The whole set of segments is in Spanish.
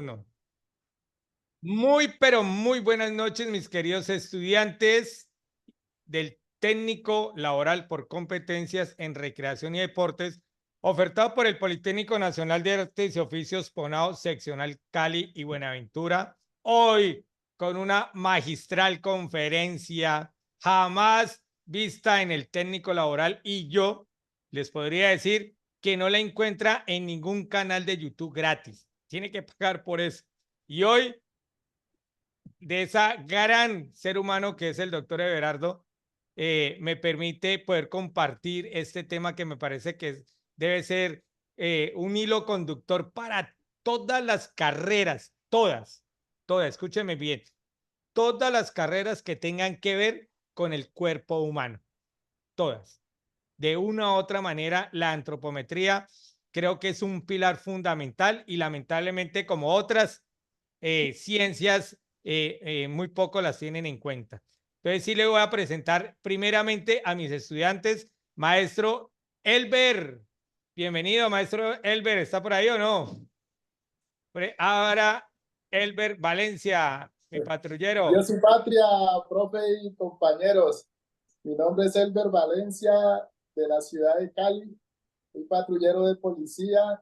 No. Muy, pero muy buenas noches, mis queridos estudiantes del técnico laboral por competencias en recreación y deportes, ofertado por el Politécnico Nacional de Artes y Oficios PONAO, seccional Cali y Buenaventura. Hoy, con una magistral conferencia jamás vista en el técnico laboral, y yo les podría decir que no la encuentra en ningún canal de YouTube gratis. Tiene que pagar por eso. Y hoy, de esa gran ser humano que es el doctor Everardo, me permite poder compartir este tema que me parece que debe ser un hilo conductor para todas las carreras, todas, escúcheme bien, todas las carreras que tengan que ver con el cuerpo humano, todas. De una u otra manera, la antropometría creo que es un pilar fundamental y lamentablemente como otras ciencias muy poco las tienen en cuenta. Entonces sí le voy a presentar primeramente a mis estudiantes, maestro Elber. Bienvenido, maestro Elber, ¿está por ahí o no? Ahora Elber Valencia, mi patrullero. Dios y patria, profe y compañeros. Mi nombre es Elber Valencia, de la ciudad de Cali. Soy patrullero de policía,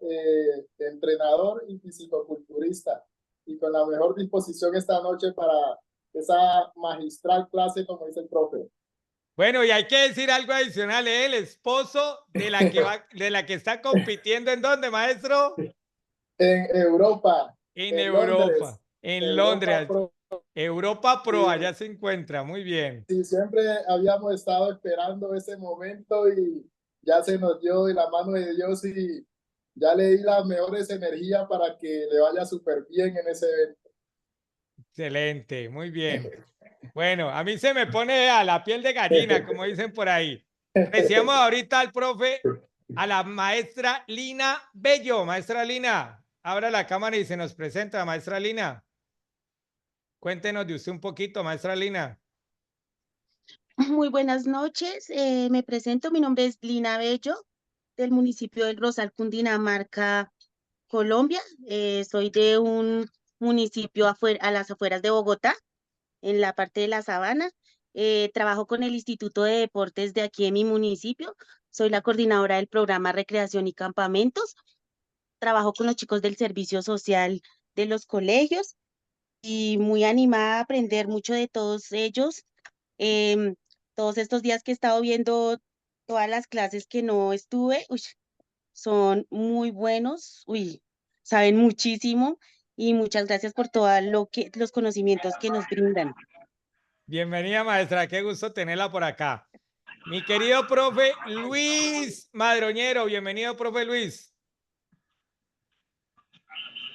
entrenador y fisicoculturista. Y con la mejor disposición esta noche para esa magistral clase, como dice el profe. Bueno, y hay que decir algo adicional, el esposo de la que está compitiendo, ¿en dónde, maestro? En Europa, En en Europa, Londres, en Europa Londres, Pro. Europa Pro, Sí, allá se encuentra, muy bien. sí, siempre habíamos estado esperando ese momento y ya se nos dio de la mano de Dios y ya le di las mejores energías para que le vaya súper bien en ese evento. Excelente, muy bien. Bueno, a mí se me pone a la piel de gallina, como dicen por ahí. Decíamos ahorita al profe, a la maestra Lina Bello. Maestra Lina, abra la cámara y se nos presenta, maestra Lina. Cuéntenos de usted un poquito, maestra Lina. Muy buenas noches, me presento, mi nombre es Lina Bello, del municipio del Rosal, Cundinamarca, Colombia. Soy de un municipio a las afueras de Bogotá, en la parte de la Sabana. Trabajo con el Instituto de Deportes de aquí en mi municipio. Soy la coordinadora del programa Recreación y Campamentos. Trabajo con los chicos del servicio social de los colegios y muy animada a aprender mucho de todos ellos. Em, todos estos días que he estado viendo todas las clases que no estuve, son muy buenos, saben muchísimo y muchas gracias por todo los conocimientos que nos brindan. Bienvenida, maestra, qué gusto tenerla por acá. Mi querido profe Luis Madroñero, bienvenido, profe Luis.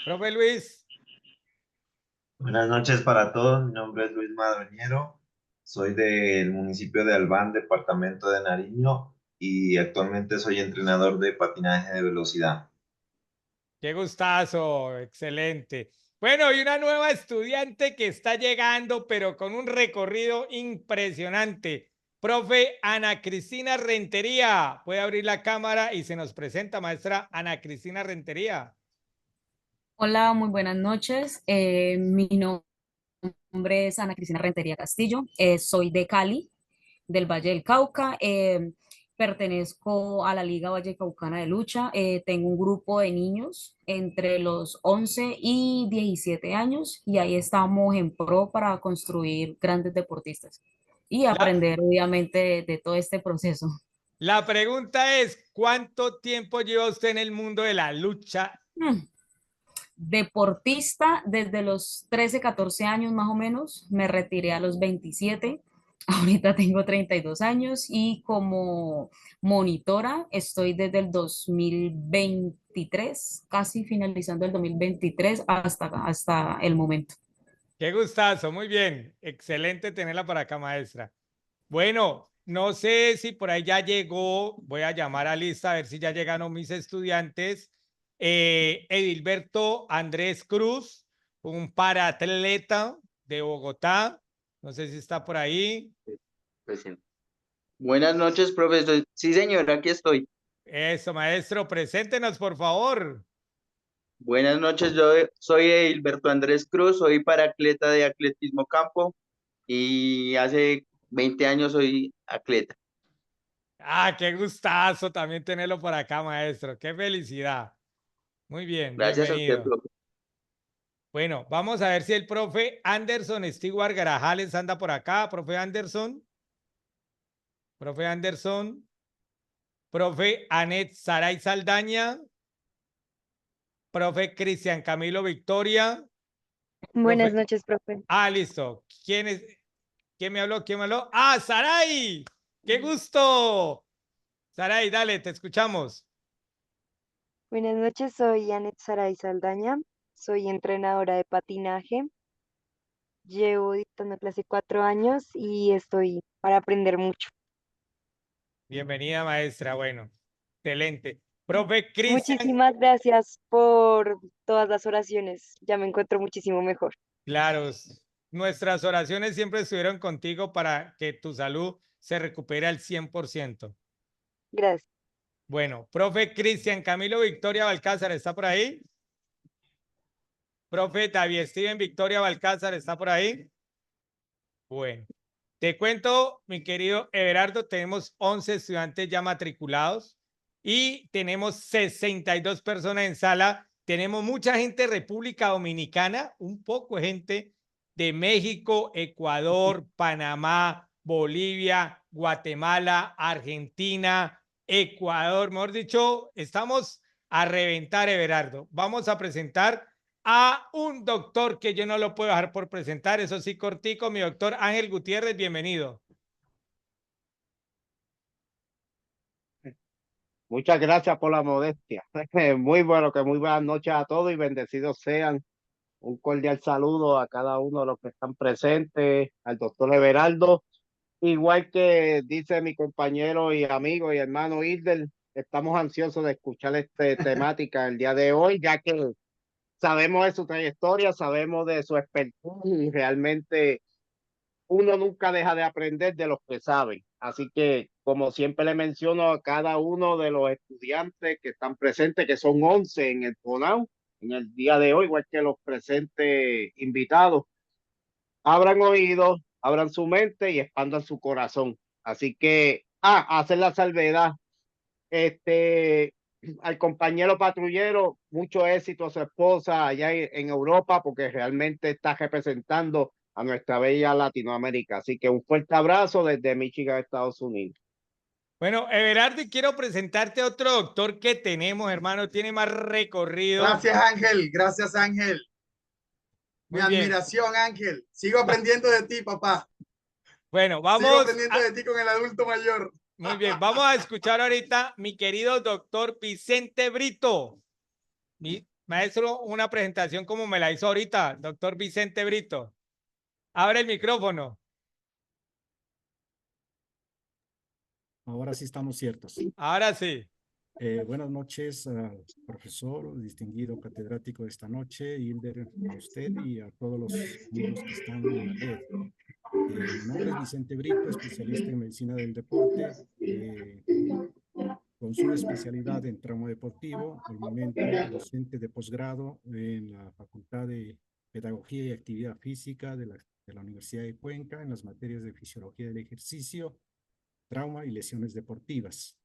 Profe Luis. Buenas noches para todos, mi nombre es Luis Madroñero, soy del municipio de Albán, departamento de Nariño, y actualmente soy entrenador de patinaje de velocidad. Qué gustazo, excelente. Bueno, y una nueva estudiante que está llegando, pero con un recorrido impresionante. Profe Ana Cristina Rentería, puede abrir la cámara y se nos presenta, maestra Ana Cristina Rentería. Hola, muy buenas noches. Mi nombre es Ana Cristina Rentería Castillo. Soy de Cali, del Valle del Cauca. Pertenezco a la Liga Vallecaucana de Lucha. Tengo un grupo de niños entre los 11 y 17 años y ahí estamos en pro para construir grandes deportistas y La, aprender, obviamente, de todo este proceso. la pregunta es, ¿cuánto tiempo lleva usted en el mundo de la lucha? Deportista desde los 13, 14 años más o menos, me retiré a los 27, ahorita tengo 32 años y como monitora estoy desde el 2023, casi finalizando el 2023 hasta el momento. Qué gustazo, muy bien. Excelente tenerla para acá, maestra. Bueno, no sé si por ahí ya llegó, voy a llamar a lista a ver si ya llegaron mis estudiantes. Edilberto Andrés Cruz, un paratleta de Bogotá, no sé si está por ahí. Presente. Buenas noches, profesor. Sí, señor, aquí estoy. Eso, maestro, preséntenos, por favor. Buenas noches, yo soy Hilberto Andrés Cruz, soy paratleta de atletismo campo y hace 20 años soy atleta. Ah, qué gustazo también tenerlo por acá, maestro. Qué felicidad. Muy bien, Gracias a usted, bienvenido. profe. Bueno, vamos a ver si el profe Anderson Stewart Garajales anda por acá. Profe Anderson. Profe Anderson. Profe Anet Saray Saldaña. Profe Cristian Camilo Victoria. Buenas Profe. noches, profe. Ah, listo. ¿Quién es? ¿Quién me habló? ¿Quién me habló? ¡Ah, Saray! ¡Qué gusto! Saray, dale, te escuchamos. Buenas noches, soy Anet Saray Saldaña, soy entrenadora de patinaje, llevo dictando clase 4 años y estoy para aprender mucho. Bienvenida, maestra. Bueno, excelente. Profe Cristian, Muchísimas gracias por todas las oraciones, ya me encuentro muchísimo mejor. claro, nuestras oraciones siempre estuvieron contigo para que tu salud se recupere al 100%. Gracias. Bueno, profe Cristian Camilo Victoria Balcázar, ¿está por ahí? Profe David Steven Victoria Balcázar, ¿está por ahí? Bueno, te cuento, mi querido Everardo, tenemos 11 estudiantes ya matriculados y tenemos 62 personas en sala. Tenemos mucha gente de República Dominicana, un poco de gente de México, Ecuador, Panamá, Bolivia, Guatemala, Argentina, Ecuador. Mejor dicho, estamos a reventar, Everardo. Vamos a presentar a un doctor que yo no lo puedo dejar por presentar, eso sí, cortico, mi doctor Ángel Gutiérrez, bienvenido. Muchas gracias por la modestia. Muy bueno, que muy buenas noches a todos y bendecidos sean. Un cordial saludo a cada uno de los que están presentes, al doctor Everaldo. Igual que dice mi compañero y amigo y hermano Hilder, estamos ansiosos de escuchar esta temática el día de hoy, ya que sabemos de su trayectoria, sabemos de su expertise y realmente uno nunca deja de aprender de los que saben. Así que, como siempre le menciono a cada uno de los estudiantes que están presentes, que son 11 en el PONAU, en el día de hoy, igual que los presentes invitados, abran oídos, abran su mente y expandan su corazón. Así que, hacer la salvedad, este, al compañero patrullero, mucho éxito a su esposa allá en Europa, porque realmente está representando a nuestra bella Latinoamérica. Así que un fuerte abrazo desde Michigan, Estados Unidos. Bueno, Everardo, y quiero presentarte a otro doctor que tenemos, hermano, tiene más recorrido. Gracias, Ángel. Gracias, Ángel. Mi Muy bien. admiración, Ángel. Sigo aprendiendo de ti, papá. Bueno, Sigo vamos. aprendiendo de ti con el adulto mayor. Muy bien, vamos a escuchar ahorita mi querido doctor Vicente Brito. Mi maestro, una presentación como me la hizo ahorita, doctor Vicente Brito. Abre el micrófono. Ahora sí estamos ciertos. Ahora sí. Buenas noches, profesor, distinguido catedrático de esta noche, Hilder, a usted y a todos los amigos que están en la red. Mi nombre es Vicente Brito, especialista en medicina del deporte, con su especialidad en trauma deportivo, al momento docente de posgrado en la Facultad de Pedagogía y Actividad Física de la Universidad de Cuenca en las materias de Fisiología del Ejercicio, Trauma y Lesiones Deportivas.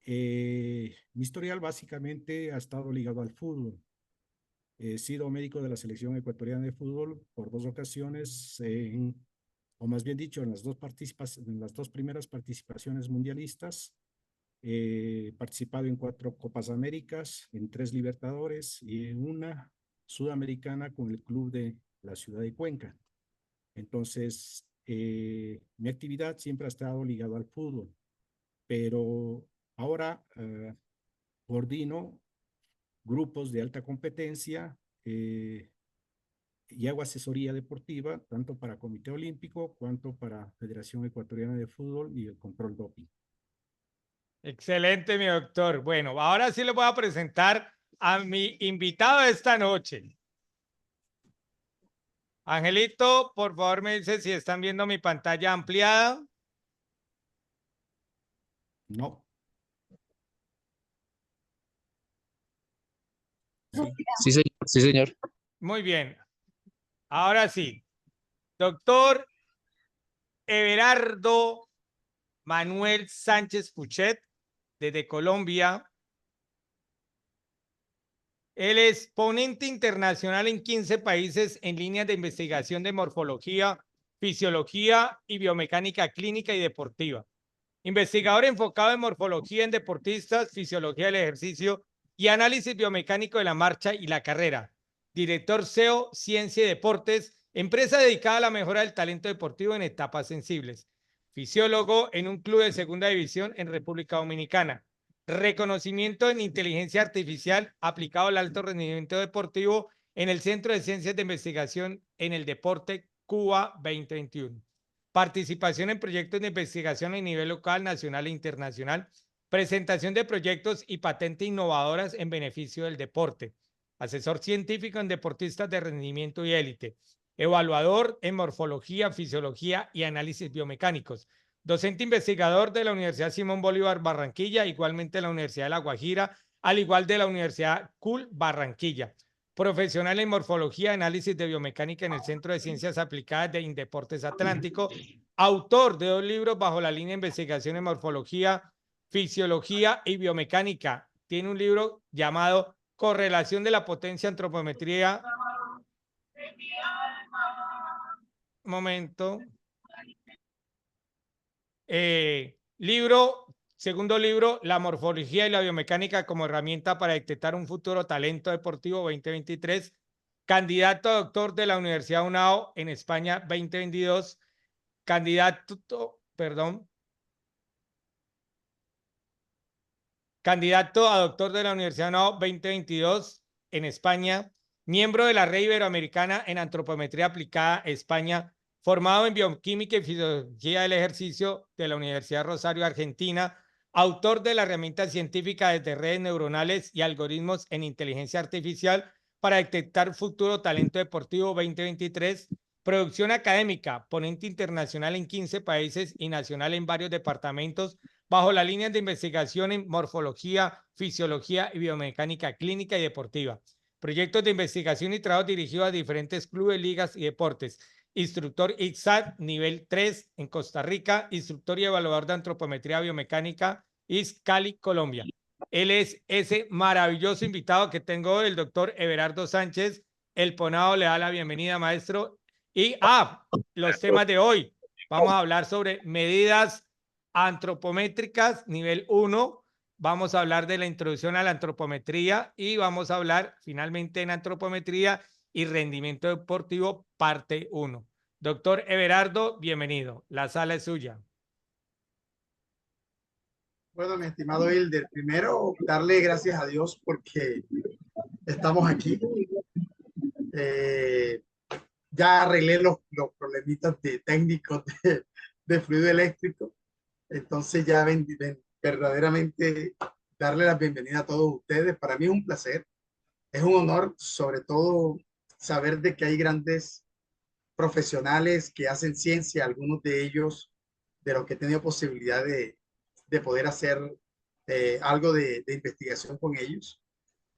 Mi historial básicamente ha estado ligado al fútbol. He sido médico de la selección ecuatoriana de fútbol por 2 ocasiones, o más bien dicho, en las dos primeras participaciones mundialistas. He participado en 4 Copas Américas, en 3 Libertadores y en una Sudamericana con el club de la ciudad de Cuenca. Entonces, mi actividad siempre ha estado ligada al fútbol, pero ahora coordino grupos de alta competencia y hago asesoría deportiva, tanto para Comité Olímpico cuanto para Federación Ecuatoriana de Fútbol y el control doping. Excelente, mi doctor. Bueno, ahora sí le voy a presentar a mi invitado de esta noche. Angelito, por favor me dice si están viendo mi pantalla ampliada. No. Sí, Sí, señor. Muy bien. Ahora sí. Doctor Everardo Manuel Sánchez Puchet, desde Colombia. Él es ponente internacional en 15 países en líneas de investigación de morfología, fisiología y biomecánica clínica y deportiva. Investigador enfocado en morfología en deportistas, fisiología del ejercicio y análisis biomecánico de la marcha y la carrera. Director CEO, Ciencia y Deportes, empresa dedicada a la mejora del talento deportivo en etapas sensibles. Fisiólogo en un club de segunda división en República Dominicana. Reconocimiento en inteligencia artificial aplicado al alto rendimiento deportivo en el Centro de Ciencias de Investigación en el Deporte Cuba 2021. Participación en proyectos de investigación a nivel local, nacional e internacional. Presentación de proyectos y patentes innovadoras en beneficio del deporte. Asesor científico en deportistas de rendimiento y élite. Evaluador en morfología, fisiología y análisis biomecánicos. Docente investigador de la Universidad Simón Bolívar Barranquilla, igualmente de la Universidad de La Guajira, al igual de la Universidad CUL Barranquilla. Profesional en morfología, análisis de biomecánica en el Centro de Ciencias Aplicadas de Indeportes Atlántico. Autor de 2 libros bajo la línea de investigación en morfología, fisiología y biomecánica. Tiene un libro llamado Correlación de la potencia antropometría. Momento. Segundo libro, La morfología y la biomecánica como herramienta para detectar un futuro talento deportivo 2023. Candidato a doctor de la Universidad UNAO en España 2022. Candidato a doctor de la Universidad UNAO 2022 en España. Miembro de la Red Iberoamericana en Antropometría Aplicada España. Formado en Bioquímica y Fisiología del Ejercicio de la Universidad Rosario, Argentina. Autor de la herramienta científica de redes neuronales y algoritmos en inteligencia artificial para detectar futuro talento deportivo 2023. Producción académica, ponente internacional en 15 países y nacional en varios departamentos, bajo la línea de investigación en morfología, fisiología y biomecánica clínica y deportiva. Proyectos de investigación y trabajo dirigidos a diferentes clubes, ligas y deportes. Instructor ICSAT nivel 3 en Costa Rica, instructor y evaluador de antropometría biomecánica IS Cali, Colombia. Él es ese maravilloso invitado que tengo, el doctor Everardo Sánchez. El Ponado le da la bienvenida, maestro. Y los temas de hoy. Vamos a hablar sobre medidas antropométricas nivel 1. Vamos a hablar de la introducción a la antropometría y vamos a hablar finalmente en antropometría y rendimiento deportivo parte 1. Doctor Everardo, bienvenido. La sala es suya. Bueno, mi estimado Hilder, primero darle gracias a Dios porque estamos aquí. Ya arreglé los problemitas técnicos de fluido eléctrico. Entonces ya verdaderamente darle la bienvenida a todos ustedes. Para mí es un placer, es un honor, sobre todo saber de que hay grandes profesionales que hacen ciencia, algunos de ellos de los que he tenido posibilidad de poder hacer algo de investigación con ellos.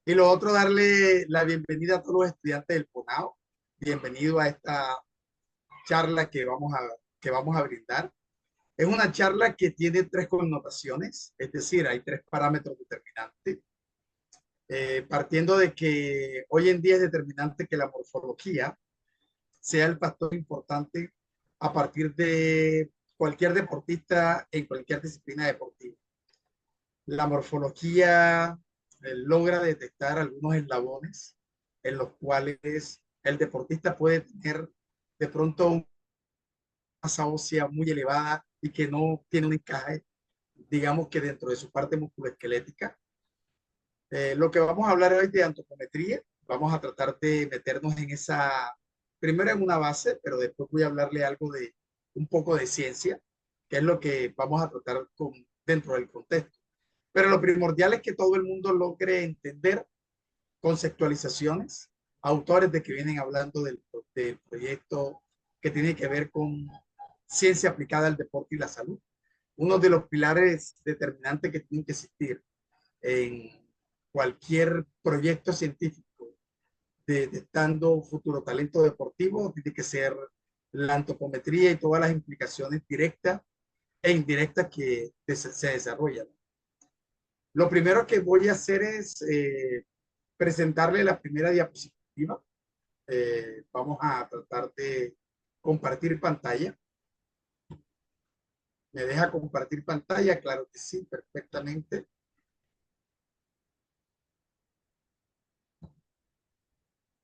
Y lo otro, darle la bienvenida a todos los estudiantes del PONAO. Bienvenido a esta charla que vamos a brindar. Es una charla que tiene 3 connotaciones, es decir, hay 3 parámetros determinantes. Partiendo de que hoy en día es determinante que la morfología sea el factor importante a partir de cualquier deportista en cualquier disciplina deportiva. La morfología logra detectar algunos eslabones en los cuales el deportista puede tener de pronto una masa ósea muy elevada y que no tiene un encaje, digamos que dentro de su parte musculoesquelética. Lo que vamos a hablar hoy de antropometría, vamos a tratar de meternos en esa, primero en una base, pero después voy a hablarle algo de un poco de ciencia, que es lo que vamos a tratar dentro del contexto. Pero lo primordial es que todo el mundo logre entender conceptualizaciones, autores de que vienen hablando del proyecto que tiene que ver con ciencia aplicada al deporte y la salud. Uno de los pilares determinantes que tienen que existir en cualquier proyecto científico detectando futuro talento deportivo, tiene que ser la antropometría y todas las implicaciones directas e indirectas que se desarrollan. Lo primero que voy a hacer es presentarle la primera diapositiva. Vamos a tratar de compartir pantalla. ¿Me deja compartir pantalla? Claro que sí, perfectamente.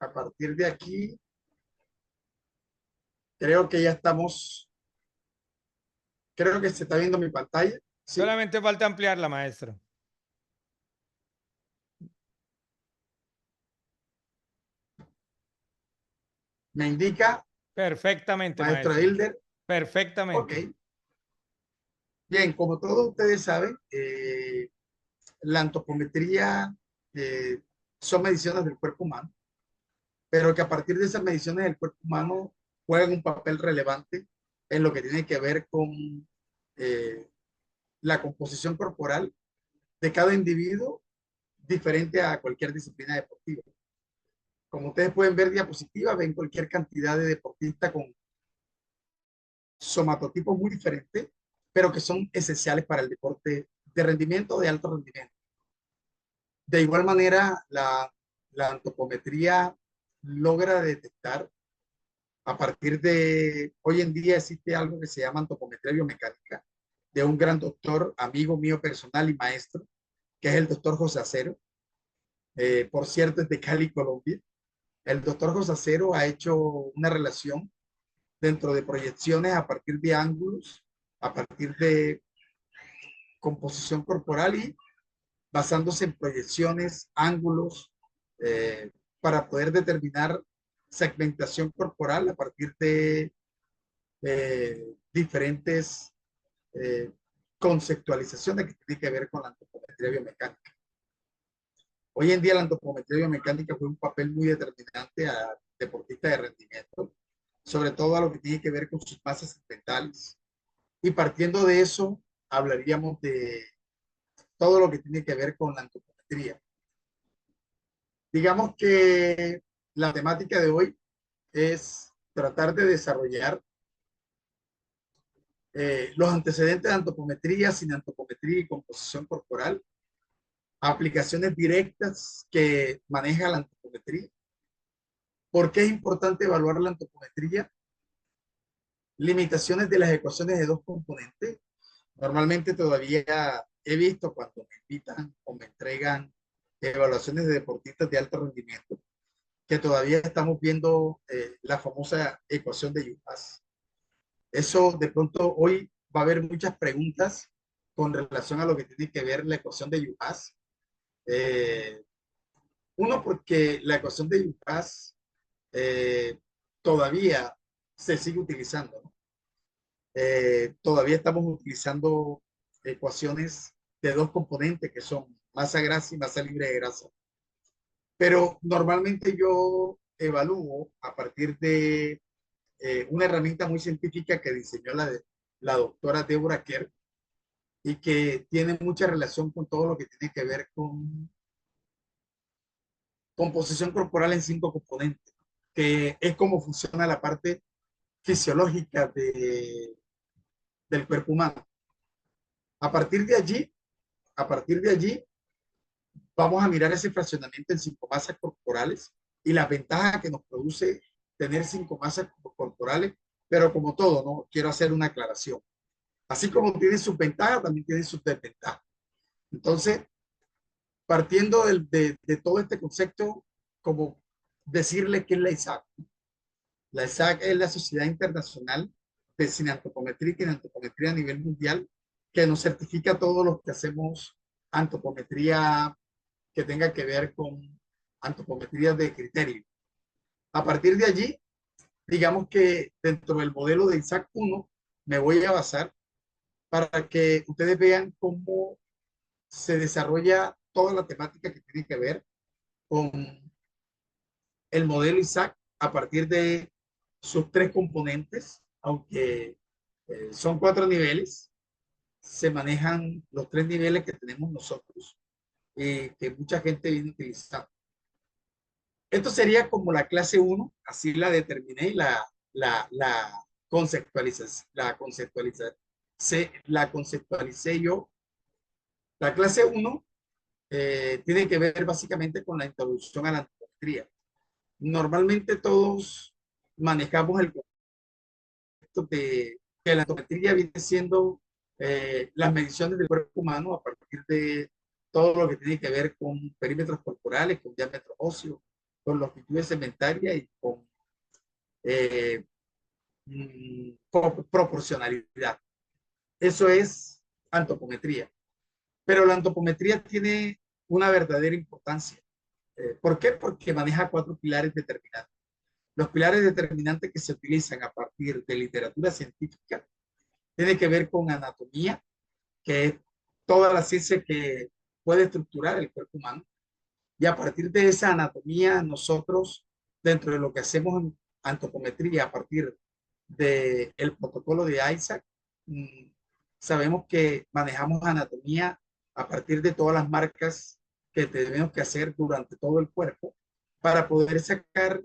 A partir de aquí, creo que ya estamos, creo que se está viendo mi pantalla. Sí. Solamente falta ampliarla, maestro. Me indica. Perfectamente, Maestro maestro. Hilder. Perfectamente. Ok. Bien, como todos ustedes saben, la antropometría son mediciones del cuerpo humano, pero que a partir de esas mediciones del cuerpo humano juegan un papel relevante en lo que tiene que ver con la composición corporal de cada individuo diferente a cualquier disciplina deportiva. Como ustedes pueden ver diapositivas, ven cualquier cantidad de deportistas con somatotipos muy diferentes, pero que son esenciales para el deporte de rendimiento o de alto rendimiento. De igual manera, la antropometría logra detectar a partir de, hoy en día existe algo que se llama antropometría biomecánica, de un gran doctor, amigo mío personal y maestro, que es el doctor José Acero. Por cierto, es de Cali, Colombia. El doctor José Acero ha hecho una relación dentro de proyecciones a partir de ángulos, a partir de composición corporal y basándose en proyecciones, ángulos, para poder determinar segmentación corporal a partir de diferentes conceptualizaciones que tienen que ver con la antropometría biomecánica. Hoy en día la antropometría biomecánica juega un papel muy determinante a deportistas de rendimiento, sobre todo a lo que tiene que ver con sus masas segmentales. Y partiendo de eso, hablaríamos de todo lo que tiene que ver con la antropometría. Digamos que la temática de hoy es tratar de desarrollar los antecedentes de antropometría, sin antropometría y composición corporal, aplicaciones directas que maneja la antropometría. ¿Por qué es importante evaluar la antropometría? Limitaciones de las ecuaciones de dos componentes. Normalmente todavía he visto cuando me invitan o me entregan evaluaciones de deportistas de alto rendimiento, que todavía estamos viendo la famosa ecuación de Yuhas. Eso de pronto hoy va a haber muchas preguntas con relación a lo que tiene que ver la ecuación de Yuhas. Uno, porque la ecuación de Yuhas todavía se sigue utilizando, ¿no? Todavía estamos utilizando ecuaciones de dos componentes que son masa grasa y masa libre de grasa. Pero normalmente yo evalúo a partir de una herramienta muy científica que diseñó la doctora Deborah Kerr y que tiene mucha relación con todo lo que tiene que ver con composición corporal en 5 componentes, que es como funciona la parte fisiológica del cuerpo humano. A partir de allí, vamos a mirar ese fraccionamiento en 5 masas corporales y las ventajas que nos produce tener 5 masas corporales, pero como todo, ¿no? Quiero hacer una aclaración. Así como tiene sus ventajas, también tiene sus desventajas. Entonces, partiendo de todo este concepto, como decirle que es la ISAC. La ISAC es la Sociedad Internacional de Cineantropometría y Kinantropometría a nivel mundial, que nos certifica a todos los que hacemos antropometría que tenga que ver con antropometría de criterio. A partir de allí, digamos que dentro del modelo de ISAC 1 me voy a basar para que ustedes vean cómo se desarrolla toda la temática que tiene que ver con el modelo ISAC a partir de sus 3 componentes, aunque son 4 niveles, se manejan los 3 niveles que tenemos nosotros. que mucha gente viene utilizando. Esto sería como la clase 1, así la determiné y la conceptualicé yo. La clase 1 tiene que ver básicamente con la introducción a la antropometría. Normalmente todos manejamos el concepto de que la antropometría viene siendo las mediciones del cuerpo humano a partir de todo lo que tiene que ver con perímetros corporales, con diámetro óseo, con longitud segmentaria y con proporcionalidad. Eso es antropometría. Pero la antropometría tiene una verdadera importancia. ¿Por qué? Porque maneja 4 pilares determinantes. Los pilares determinantes que se utilizan a partir de literatura científica tienen que ver con anatomía, que es toda la ciencia que puede estructurar el cuerpo humano. Y a partir de esa anatomía, nosotros, dentro de lo que hacemos en antropometría, a partir del protocolo de Isaac, sabemos que manejamos anatomía a partir de todas las marcas que tenemos que hacer durante todo el cuerpo para poder sacar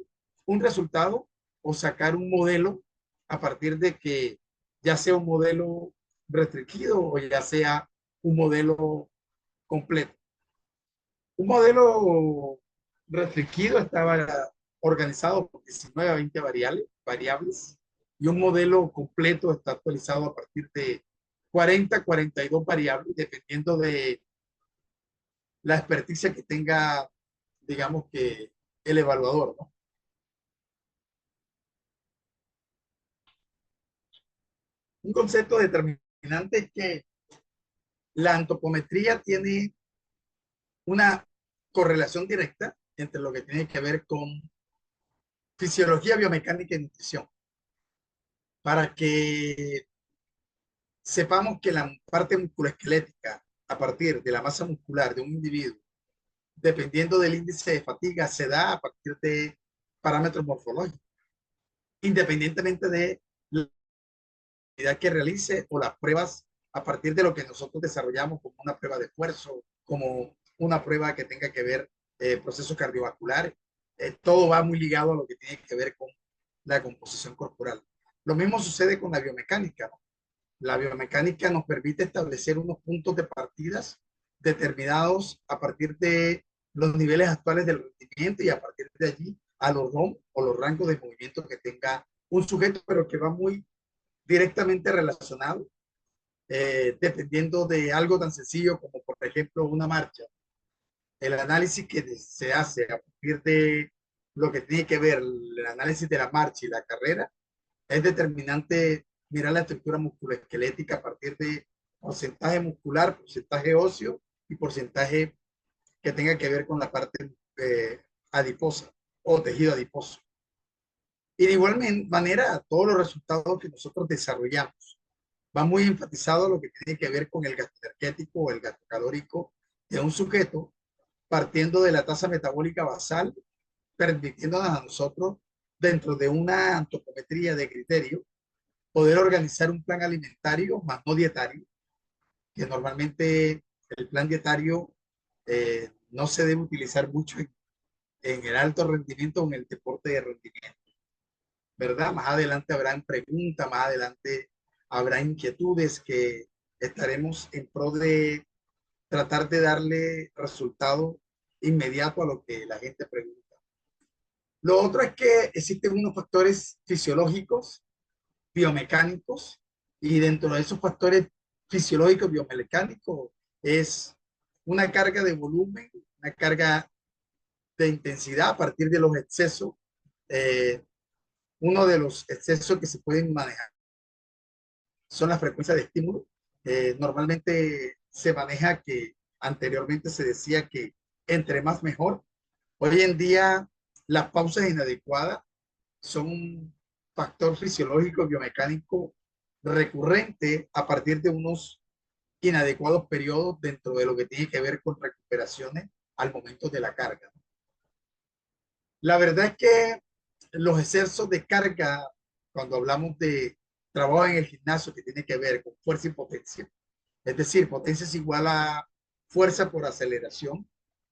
un resultado o sacar un modelo a partir de que ya sea un modelo restringido o ya sea un modelo completo. Un modelo restringido estaba organizado por 19 a 20 variables y un modelo completo está actualizado a partir de 40 a 42 variables, dependiendo de la experticia que tenga, digamos que el evaluador, ¿no? Un concepto determinante es que la antropometría tiene una correlación directa entre lo que tiene que ver con fisiología, biomecánica y nutrición. Para que sepamos que la parte musculoesquelética, a partir de la masa muscular de un individuo, dependiendo del índice de fatiga, se da a partir de parámetros morfológicos, independientemente de la actividad que realice o las pruebas a partir de lo que nosotros desarrollamos como una prueba de esfuerzo, como una prueba que tenga que ver procesos cardiovasculares. Todo va muy ligado a lo que tiene que ver con la composición corporal. Lo mismo sucede con la biomecánica, ¿no? La biomecánica nos permite establecer unos puntos de partidas determinados a partir de los niveles actuales del rendimiento y a partir de allí a los ROM o los rangos de movimiento que tenga un sujeto, pero que va muy directamente relacionado, dependiendo de algo tan sencillo como, por ejemplo, una marcha. El análisis que se hace a partir de lo que tiene que ver el análisis de la marcha y la carrera es determinante. Mirar la estructura musculoesquelética a partir de porcentaje muscular, porcentaje óseo y porcentaje que tenga que ver con la parte adiposa o tejido adiposo. Y de igual manera, todos los resultados que nosotros desarrollamos va muy enfatizado lo que tiene que ver con el gasto energético o el gasto calórico de un sujeto, partiendo de la tasa metabólica basal, permitiéndonos a nosotros, dentro de una antropometría de criterio, poder organizar un plan alimentario más no dietario, que normalmente el plan dietario no se debe utilizar mucho en el alto rendimiento o en el deporte de rendimiento, ¿verdad? Más adelante habrán preguntas, más adelante habrá inquietudes que estaremos en pro de tratar de darle resultado inmediato a lo que la gente pregunta. Lo otro es que existen unos factores fisiológicos, biomecánicos, y dentro de esos factores fisiológicos biomecánicos es una carga de volumen, una carga de intensidad a partir de los excesos. Uno de los excesos que se pueden manejar son las frecuencias de estímulo. Normalmente se maneja que anteriormente se decía que entre más mejor. Hoy en día las pausas inadecuadas son un factor fisiológico biomecánico recurrente a partir de unos inadecuados periodos dentro de lo que tiene que ver con recuperaciones al momento de la carga. La verdad es que los excesos de carga, cuando hablamos de trabajo en el gimnasio que tiene que ver con fuerza y potencia, es decir, potencia es igual a fuerza por aceleración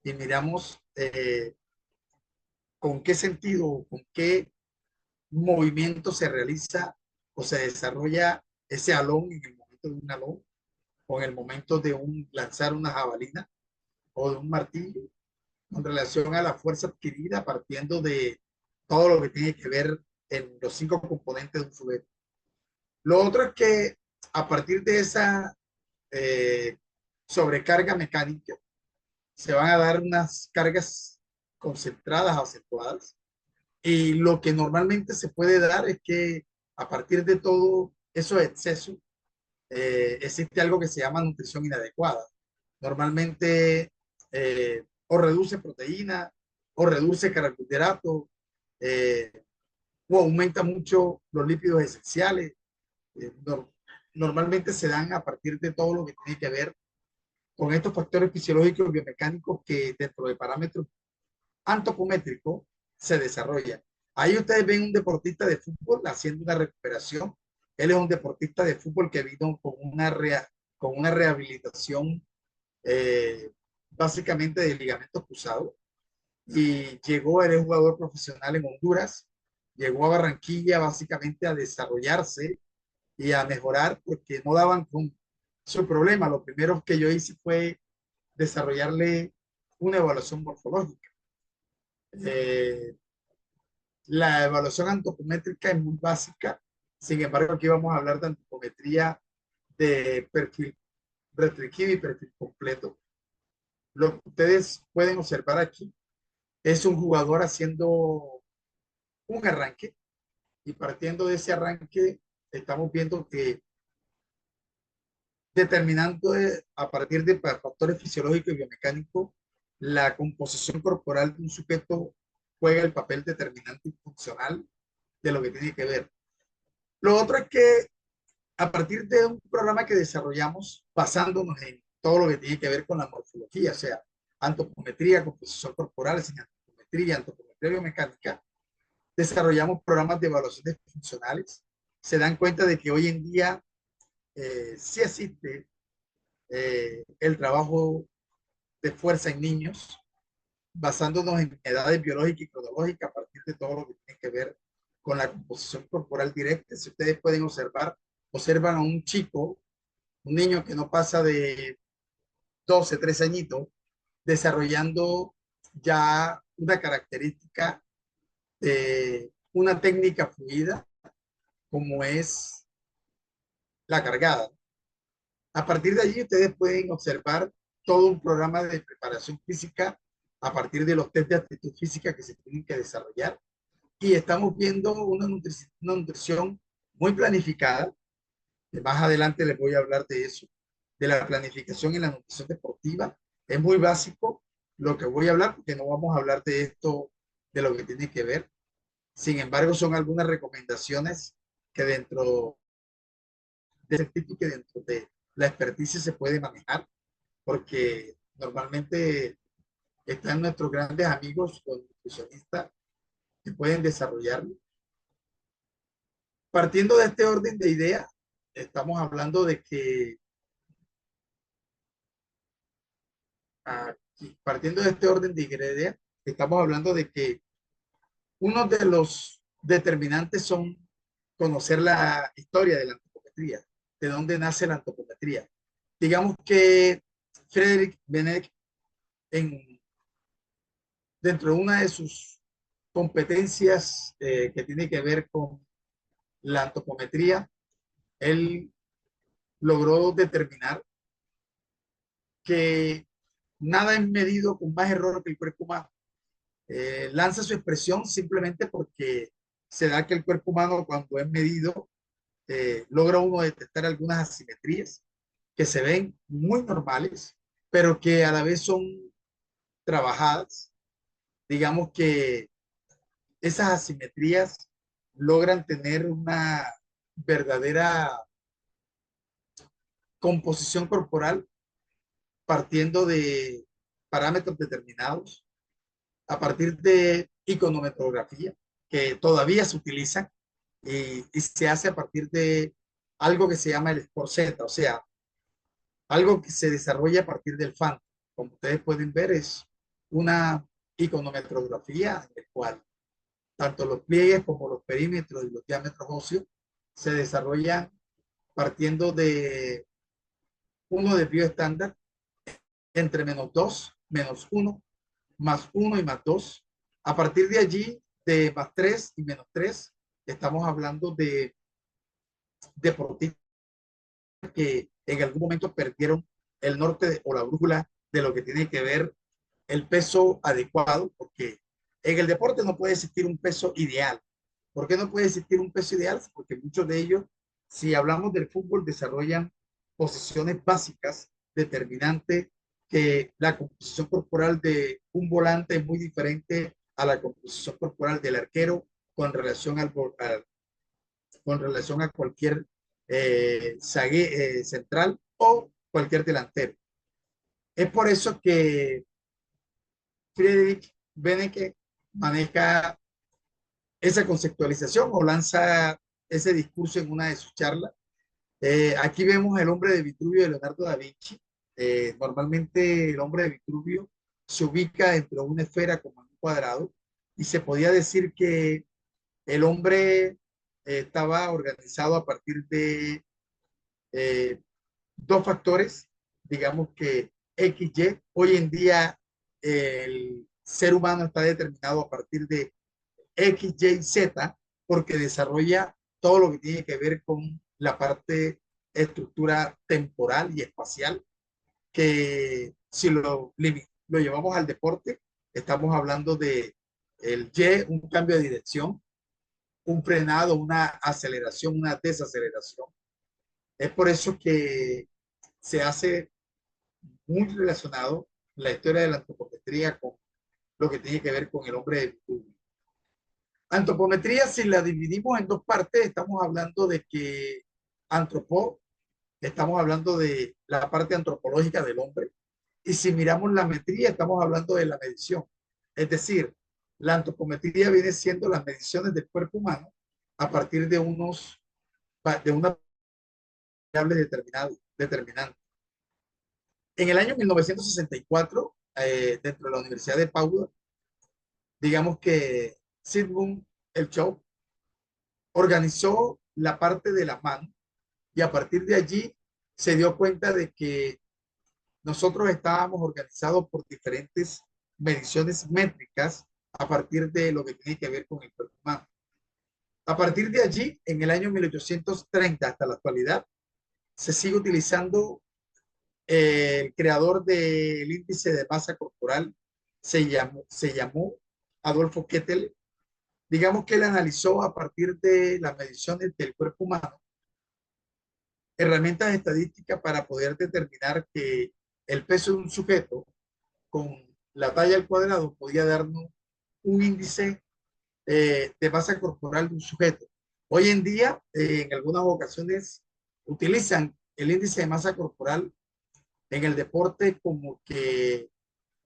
y miramos con qué sentido, con qué movimiento se realiza o se desarrolla ese alón en el momento de un alón o en el momento de lanzar una jabalina o de un martillo con relación a la fuerza adquirida partiendo de todo lo que tiene que ver en los 5 componentes de un juguete. Lo otro es que a partir de esa sobrecarga mecánica se van a dar unas cargas concentradas, acentuadas, y lo que normalmente se puede dar es que a partir de todo eso exceso existe algo que se llama nutrición inadecuada. Normalmente o reduce proteína o reduce carbohidratos o aumenta mucho los lípidos esenciales. Normalmente se dan a partir de todo lo que tiene que ver con estos factores fisiológicos y biomecánicos que dentro de parámetros antropométricos se desarrollan. Ahí ustedes ven un deportista de fútbol haciendo una recuperación. Él es un deportista de fútbol que vino con una rehabilitación básicamente de ligamentos cruzados y llegó, él es jugador profesional en Honduras, llegó a Barranquilla básicamente a desarrollarse y a mejorar porque no daban con su problema. Lo primero que yo hice fue desarrollarle una evaluación morfológica. La evaluación antropométrica es muy básica, sin embargo aquí vamos a hablar de antropometría de perfil restringido y perfil completo. Lo que ustedes pueden observar aquí es un jugador haciendo un arranque y partiendo de ese arranque estamos viendo que determinando a partir de factores fisiológicos y biomecánicos la composición corporal de un sujeto juega el papel determinante y funcional de lo que tiene que ver. Lo otro es que a partir de un programa que desarrollamos basándonos en todo lo que tiene que ver con la morfología, o sea, antropometría, composición corporal, sin antropometría biomecánica, desarrollamos programas de evaluaciones funcionales. Se dan cuenta de que hoy en día sí existe el trabajo de fuerza en niños, basándonos en edades biológicas y cronológicas a partir de todo lo que tiene que ver con la composición corporal directa. Si ustedes pueden observan a un chico, un niño que no pasa de 12, 13 añitos, desarrollando ya una característica de una técnica fluida como es la cargada. A partir de allí ustedes pueden observar todo un programa de preparación física a partir de los test de aptitud física que se tienen que desarrollar. Y estamos viendo una nutrición muy planificada. Más adelante les voy a hablar de eso, de la planificación en la nutrición deportiva. Es muy básico lo que voy a hablar porque no vamos a hablar de esto, de lo que tiene que ver. Sin embargo, son algunas recomendaciones que dentro de ese tipo que dentro de la experticia se puede manejar, porque normalmente están nuestros grandes amigos, los nutricionistas, que pueden desarrollarlo. Partiendo de este orden de ideas, estamos hablando de que partiendo de este orden de ideas, estamos hablando de que uno de los determinantes son conocer la historia de la antropometría, de dónde nace la antropometría. Digamos que Frederick Benek, dentro de una de sus competencias que tiene que ver con la antropometría, él logró determinar que nada es medido con más error que el cuerpo humano. Lanza su expresión simplemente porque se da que el cuerpo humano cuando es medido logra uno detectar algunas asimetrías que se ven muy normales, pero que a la vez son trabajadas. Digamos que esas asimetrías logran tener una verdadera composición corporal partiendo de parámetros determinados, a partir de iconometrografía, que todavía se utilizan y se hace a partir de algo que se llama el Score Z, o sea, algo que se desarrolla a partir del FAN, como ustedes pueden ver, es una iconometrografía en la cual tanto los pliegues como los perímetros y los diámetros óseos se desarrollan partiendo de uno de bioestándar entre -2, -1, +1 y +2. A partir de allí, de +3 y -3, estamos hablando de deportistas que en algún momento perdieron el norte o la brújula de lo que tiene que ver el peso adecuado, porque en el deporte no puede existir un peso ideal. ¿Por qué no puede existir un peso ideal? Porque muchos de ellos, si hablamos del fútbol, desarrollan posiciones básicas determinantes, que la composición corporal de un volante es muy diferente a la composición corporal del arquero con relación con relación a cualquier central o cualquier delantero. Es por eso que Friedrich Benecke maneja esa conceptualización o lanza ese discurso en una de sus charlas. Aquí vemos el hombre de Vitruvio de Leonardo da Vinci. Normalmente el hombre de Vitruvio se ubica dentro de una esfera como un cuadrado, y se podía decir que el hombre estaba organizado a partir de dos factores, digamos que X, Y. Hoy en día el ser humano está determinado a partir de X, Y, Z, porque desarrolla todo lo que tiene que ver con la parte estructura temporal y espacial, que si lo llevamos al deporte, estamos hablando de el Y, un cambio de dirección, un frenado, una aceleración, una desaceleración. Es por eso que se hace muy relacionado la historia de la antropometría con lo que tiene que ver con el hombre de Vitruvio. Antropometría, si la dividimos en dos partes, estamos hablando de que estamos hablando de la parte antropológica del hombre, y si miramos la metría, estamos hablando de la medición. Es decir, la antropometría viene siendo las mediciones del cuerpo humano a partir de una variable determinante. En el año 1964, dentro de la Universidad de Padua, digamos que Sigmund Elchow organizó la parte de la mano, y a partir de allí se dio cuenta de que nosotros estábamos organizados por diferentes mediciones métricas a partir de lo que tiene que ver con el cuerpo humano. A partir de allí, en el año 1830 hasta la actualidad, se sigue utilizando el creador del índice de masa corporal, se llamó Adolfo Kettel. Digamos que él analizó a partir de las mediciones del cuerpo humano herramientas estadísticas para poder determinar que el peso de un sujeto con la talla al cuadrado podía darnos un índice de masa corporal de un sujeto. Hoy en día, en algunas ocasiones, utilizan el índice de masa corporal en el deporte como que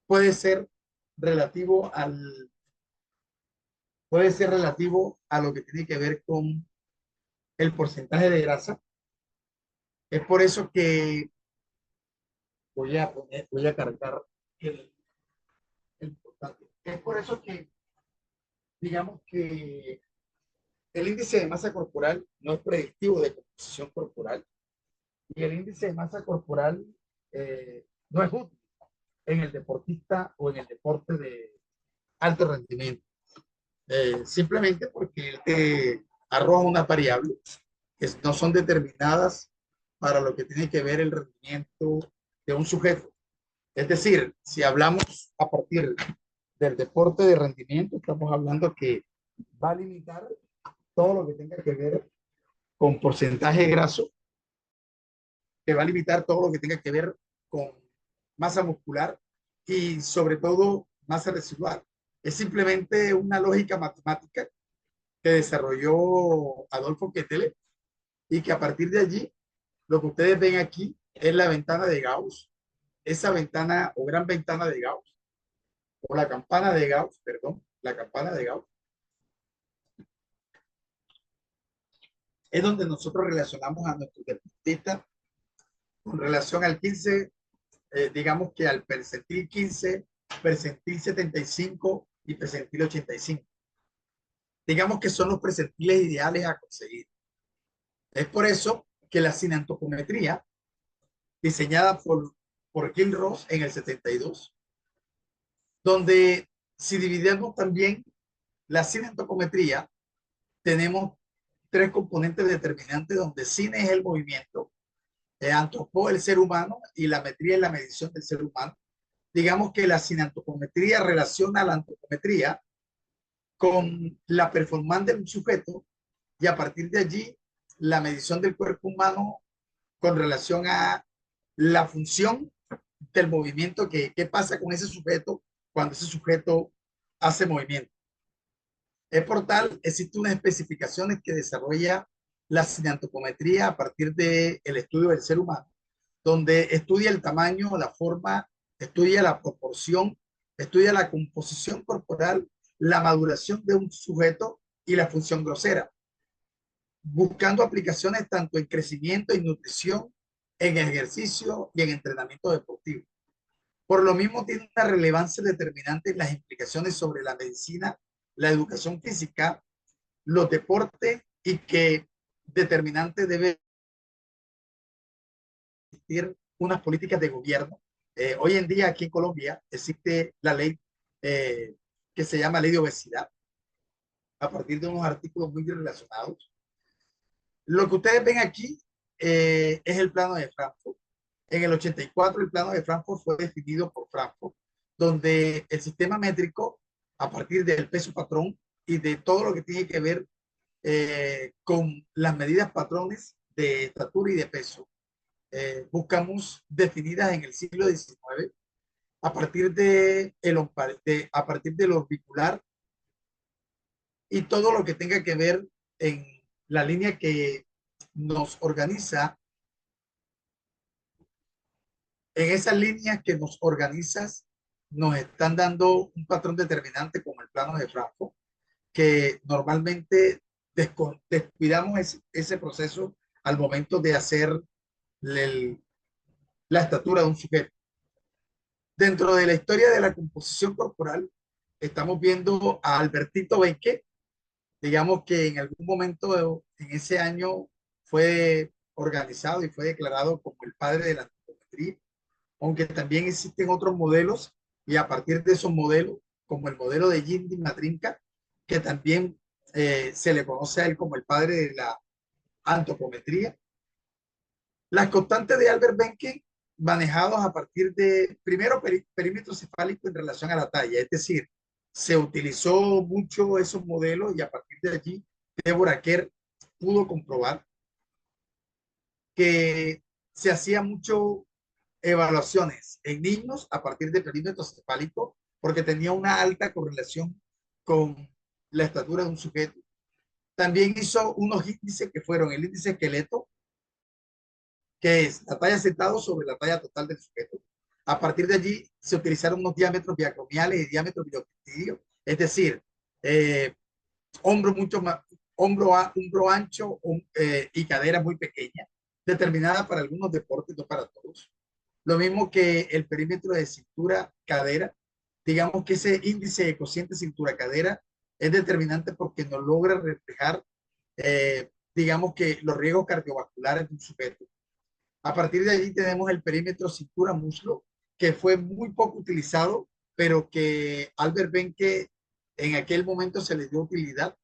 puede ser relativo a lo que tiene que ver con el porcentaje de grasa. Es por eso que voy a cargar el portátil. Es por eso que digamos que el índice de masa corporal no es predictivo de composición corporal, y el índice de masa corporal no es útil en el deportista o en el deporte de alto rendimiento, simplemente porque arroja una variable que no son determinadas para lo que tiene que ver el rendimiento de un sujeto. Es decir, si hablamos a partir del deporte de rendimiento, estamos hablando que va a limitar todo lo que tenga que ver con porcentaje graso, que va a limitar todo lo que tenga que ver con masa muscular y sobre todo masa residual. Es simplemente una lógica matemática que desarrolló Adolfo Kettel, y que a partir de allí, lo que ustedes ven aquí es la ventana de Gauss, esa ventana o gran ventana de Gauss, o la campana de Gauss, perdón, la campana de Gauss, es donde nosotros relacionamos a nuestros deportistas con relación al 15 digamos que al percentil 15, percentil 75 y percentil 85. Digamos que son los percentiles ideales a conseguir. Es por eso que la cinantopometría, diseñada por Gil Ross en el 72, donde si dividimos también la cinantopometría, tenemos tres componentes determinantes, donde cine es el movimiento, antropo el ser humano y la metría es la medición del ser humano. Digamos que la cinantopometría relaciona la antropometría con la performance del sujeto y a partir de allí la medición del cuerpo humano con relación a la función del movimiento, qué pasa con ese sujeto cuando ese sujeto hace movimiento. Es por tal, existen unas especificaciones que desarrolla la cinantopometría a partir del estudio del ser humano, donde estudia el tamaño, la forma, estudia la proporción, estudia la composición corporal, la maduración de un sujeto y la función grosera, buscando aplicaciones tanto en crecimiento y nutrición, en ejercicio y en entrenamiento deportivo. Por lo mismo, tiene una relevancia determinante en las implicaciones sobre la medicina, la educación física, los deportes y que determinante debe existir unas políticas de gobierno. Hoy en día aquí en Colombia existe la ley que se llama Ley de Obesidad, a partir de unos artículos muy relacionados. Lo que ustedes ven aquí es el plano de Frankfurt. En el 84 el plano de Frankfurt fue definido por Frankfurt, donde el sistema métrico, a partir del peso patrón y de todo lo que tiene que ver con las medidas patrones de estatura y de peso, buscamos definidas en el siglo XIX a partir a partir del orbicular y todo lo que tenga que ver en la línea que nos organiza, en esas líneas que nos organizas, nos están dando un patrón determinante como el plano de Frankfurt, que normalmente descuidamos ese proceso al momento de hacer la estatura de un sujeto. Dentro de la historia de la composición corporal, estamos viendo a Albertito Benque, digamos que en algún momento en ese año fue organizado y fue declarado como el padre de la antropometría, aunque también existen otros modelos y a partir de esos modelos, como el modelo de Jindy Matrinka, que también se le conoce a él como el padre de la antropometría. Las constantes de Albert Benke manejados a partir de, primero, perímetro cefálico en relación a la talla, es decir, se utilizó mucho esos modelos y a partir de allí, Deborah Kerr pudo comprobar que se hacía mucho evaluaciones en niños a partir de perímetro cefálico porque tenía una alta correlación con la estatura de un sujeto. También hizo unos índices que fueron el índice esqueleto, que es la talla sentado sobre la talla total del sujeto. A partir de allí se utilizaron unos diámetros biacromiales y diámetros bioctidios, es decir, hombro mucho más, hombro ancho y cadera muy pequeña, determinada para algunos deportes, no para todos. Lo mismo que el perímetro de cintura-cadera, digamos que ese índice de cociente cintura-cadera es determinante porque nos logra reflejar, digamos que los riesgos cardiovasculares de un sujeto. A partir de allí tenemos el perímetro cintura-muslo, que fue muy poco utilizado, pero que Albert Benke en aquel momento se le dio utilidad.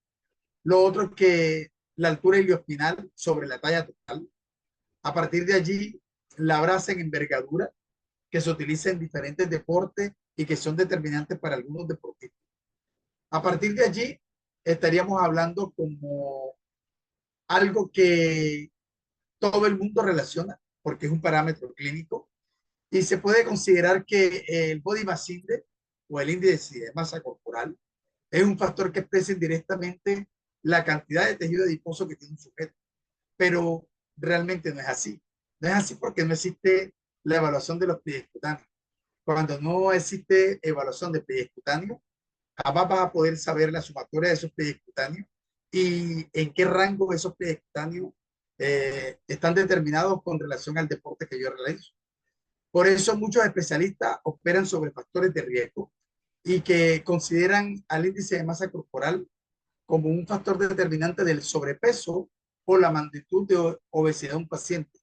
Lo otro es que la altura ilioespinal sobre la talla total. A partir de allí, la brasa en envergadura, que se utiliza en diferentes deportes y que son determinantes para algunos deportistas. A partir de allí, estaríamos hablando como algo que todo el mundo relaciona, porque es un parámetro clínico, y se puede considerar que el body mass index o el índice de masa corporal es un factor que expresa indirectamente la cantidad de tejido adiposo que tiene un sujeto, pero realmente no es así. No es así porque no existe la evaluación de los pliegues cutáneos. Cuando no existe evaluación de pliegues cutáneos, jamás vas a poder saber la sumatoria de esos pliegues cutáneos y en qué rango esos pliegues cutáneos están determinados con relación al deporte que yo realizo. Por eso muchos especialistas operan sobre factores de riesgo y que consideran al índice de masa corporal como un factor determinante del sobrepeso o la magnitud de obesidad de un paciente.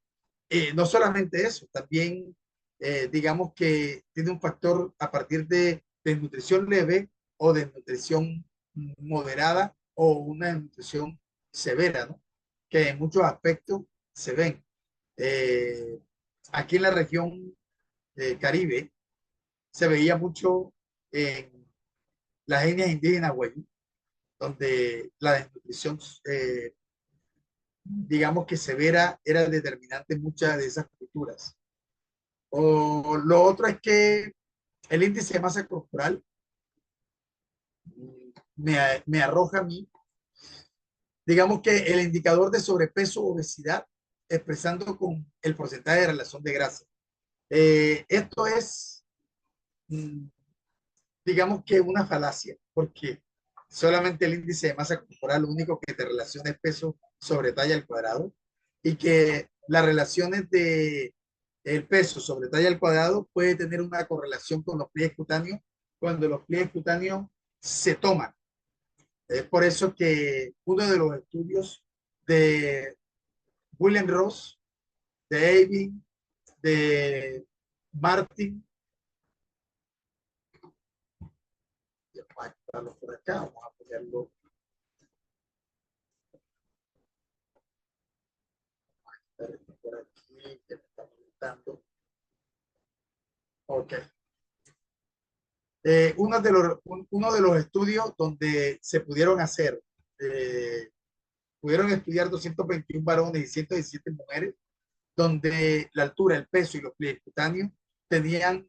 No solamente eso, también digamos que tiene un factor a partir de desnutrición leve o desnutrición moderada o una desnutrición severa, ¿no? Que en muchos aspectos se ven. Aquí en la región Caribe se veía mucho en las etnias indígenas, güey, donde la desnutrición, digamos que severa, era determinante en muchas de esas culturas. O lo otro es que el índice de masa corporal me arroja a mí, digamos que el indicador de sobrepeso o obesidad, expresando con el porcentaje de relación de grasa. Esto es, digamos que una falacia, porque solamente el índice de masa corporal, lo único que te relaciona es peso sobre talla al cuadrado, y que las relaciones de el peso sobre talla al cuadrado puede tener una correlación con los pliegues cutáneos cuando los pliegues cutáneos se toman. Es por eso que uno de los estudios de William Ross, de Evin, de Martin, vamos a quitarlo por acá, vamos a ponerlo. Por aquí, que me está preguntando. Ok. Uno de los estudios donde se pudieron hacer, pudieron estudiar 221 varones y 117 mujeres, donde la altura, el peso y los pliegues cutáneos tenían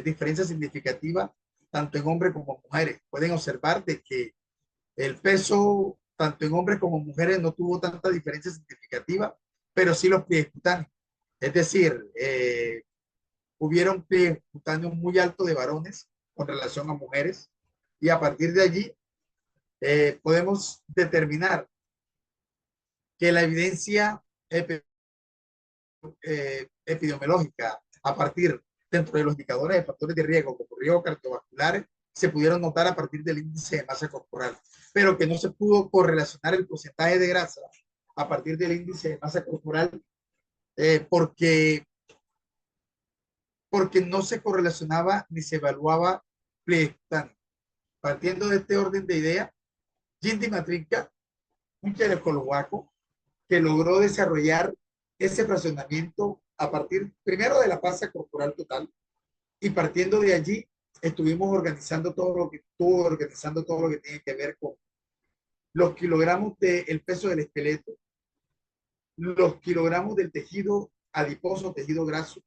diferencias significativas tanto en hombres como mujeres. Pueden observar de que el peso, tanto en hombres como mujeres, no tuvo tanta diferencia significativa, pero sí los pliegues cutáneos. Es decir, hubieron pliegues cutáneos muy altos de varones con relación a mujeres, y a partir de allí podemos determinar que la evidencia epidemiológica a partir dentro de los indicadores de factores de riesgo como riesgos cardiovasculares se pudieron notar a partir del índice de masa corporal, pero que no se pudo correlacionar el porcentaje de grasa a partir del índice de masa corporal porque no se correlacionaba ni se evaluaba pliegues cutáneos. Partiendo de este orden de idea, Jindy Matrinka, un checoslovaco que logró desarrollar ese fraccionamiento a partir primero de la masa corporal total, y partiendo de allí estuvimos organizando todo lo que tiene que ver con los kilogramos del peso del esqueleto, los kilogramos del tejido adiposo, tejido graso,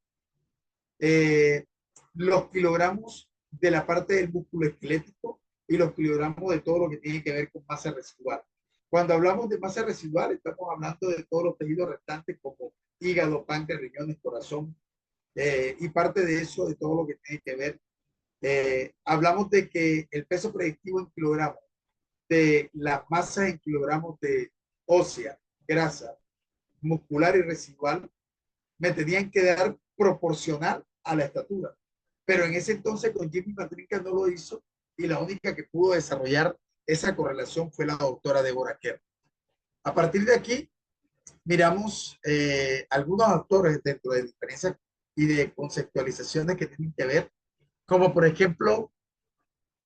los kilogramos de la parte del músculo esquelético y los kilogramos de todo lo que tiene que ver con masa residual. Cuando hablamos de masa residual, estamos hablando de todos los tejidos restantes como hígado, páncreas, riñones, corazón, y parte de eso, de todo lo que tiene que ver. Hablamos de que el peso predictivo en kilogramos, de las masas en kilogramos de ósea, grasa, muscular y residual, me tenían que dar proporcional a la estatura. Pero en ese entonces con Jindy Matrinka no lo hizo, y la única que pudo desarrollar esa correlación fue la doctora Deborah Kerr. A partir de aquí, miramos algunos autores dentro de diferencias y de conceptualizaciones que tienen que ver, como por ejemplo,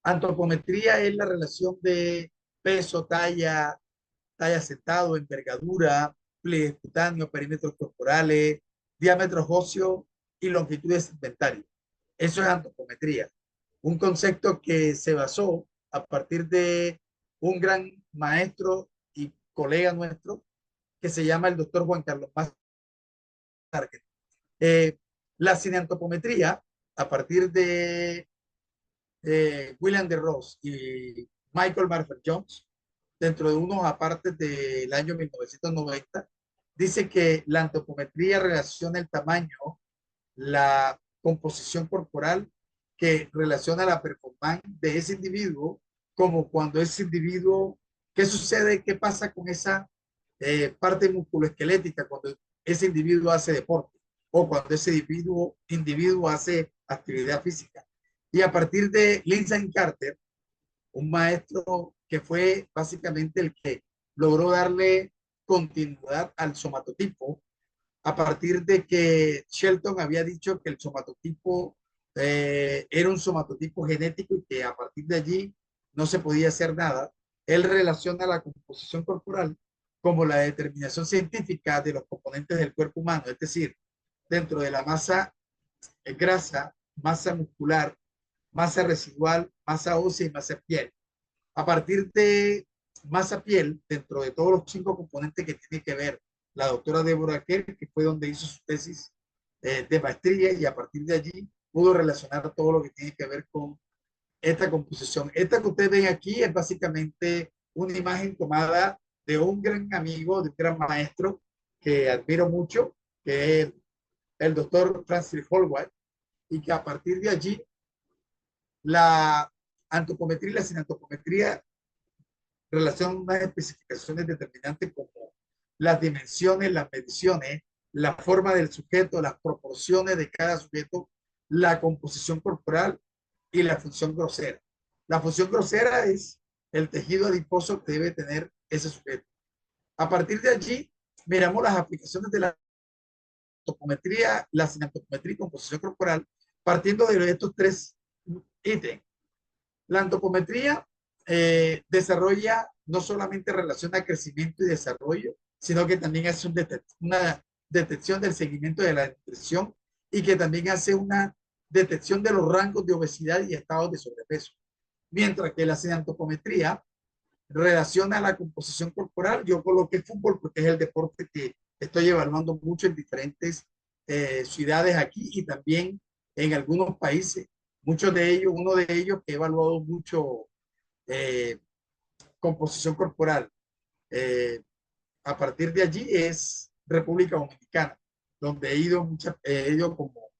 antropometría es la relación de peso, talla sentado, envergadura, pliegues cutáneos, perímetros corporales, diámetros óseos y longitudes segmentarias. Eso es antropometría, un concepto que se basó a partir de un gran maestro y colega nuestro que se llama el doctor Juan Carlos Márquez. La cineantropometría, a partir de William de Ross y Michael Marfell Jones, dentro de unos apartes del año 1990, dice que la antropometría relaciona el tamaño, la composición corporal, que relaciona la performance de ese individuo, como cuando ese individuo, ¿qué sucede? ¿Qué pasa con esa parte musculoesquelética cuando ese individuo hace deporte? o cuando ese individuo hace actividad física. Y a partir de Lindsay Carter, un maestro que fue básicamente el que logró darle continuidad al somatotipo, a partir de que Shelton había dicho que el somatotipo era un somatotipo genético y que a partir de allí no se podía hacer nada. Él relaciona la composición corporal como la determinación científica de los componentes del cuerpo humano, es decir, dentro de la masa grasa, masa muscular, masa residual, masa ósea y masa piel. A partir de masa piel, dentro de todos los 5 componentes que tiene que ver la doctora Deborah Kerr, que fue donde hizo su tesis de maestría, y a partir de allí pudo relacionar todo lo que tiene que ver con esta composición. Esta que ustedes ven aquí es básicamente una imagen tomada de un gran amigo, de un gran maestro que admiro mucho, que es el doctor Francis Holway, y que a partir de allí la antropometría y la sinantropometría relacionan unas especificaciones determinantes como las dimensiones, las mediciones, la forma del sujeto, las proporciones de cada sujeto, la composición corporal y la función grosera. La función grosera es el tejido adiposo que debe tener ese sujeto. A partir de allí, miramos las aplicaciones de la antropometría, la sinantropometría y composición corporal, partiendo de estos 3 ítems. La antropometría desarrolla, no solamente relaciona crecimiento y desarrollo, sino que también hace una detección del seguimiento de la nutrición y que también hace una detección de los rangos de obesidad y estados de sobrepeso. Mientras que la sinantropometría relaciona la composición corporal. Yo coloqué fútbol porque es el deporte que estoy evaluando mucho en diferentes ciudades aquí y también en algunos países. Muchos de ellos, uno de ellos que he evaluado mucho composición corporal. A partir de allí es República Dominicana, donde he ido como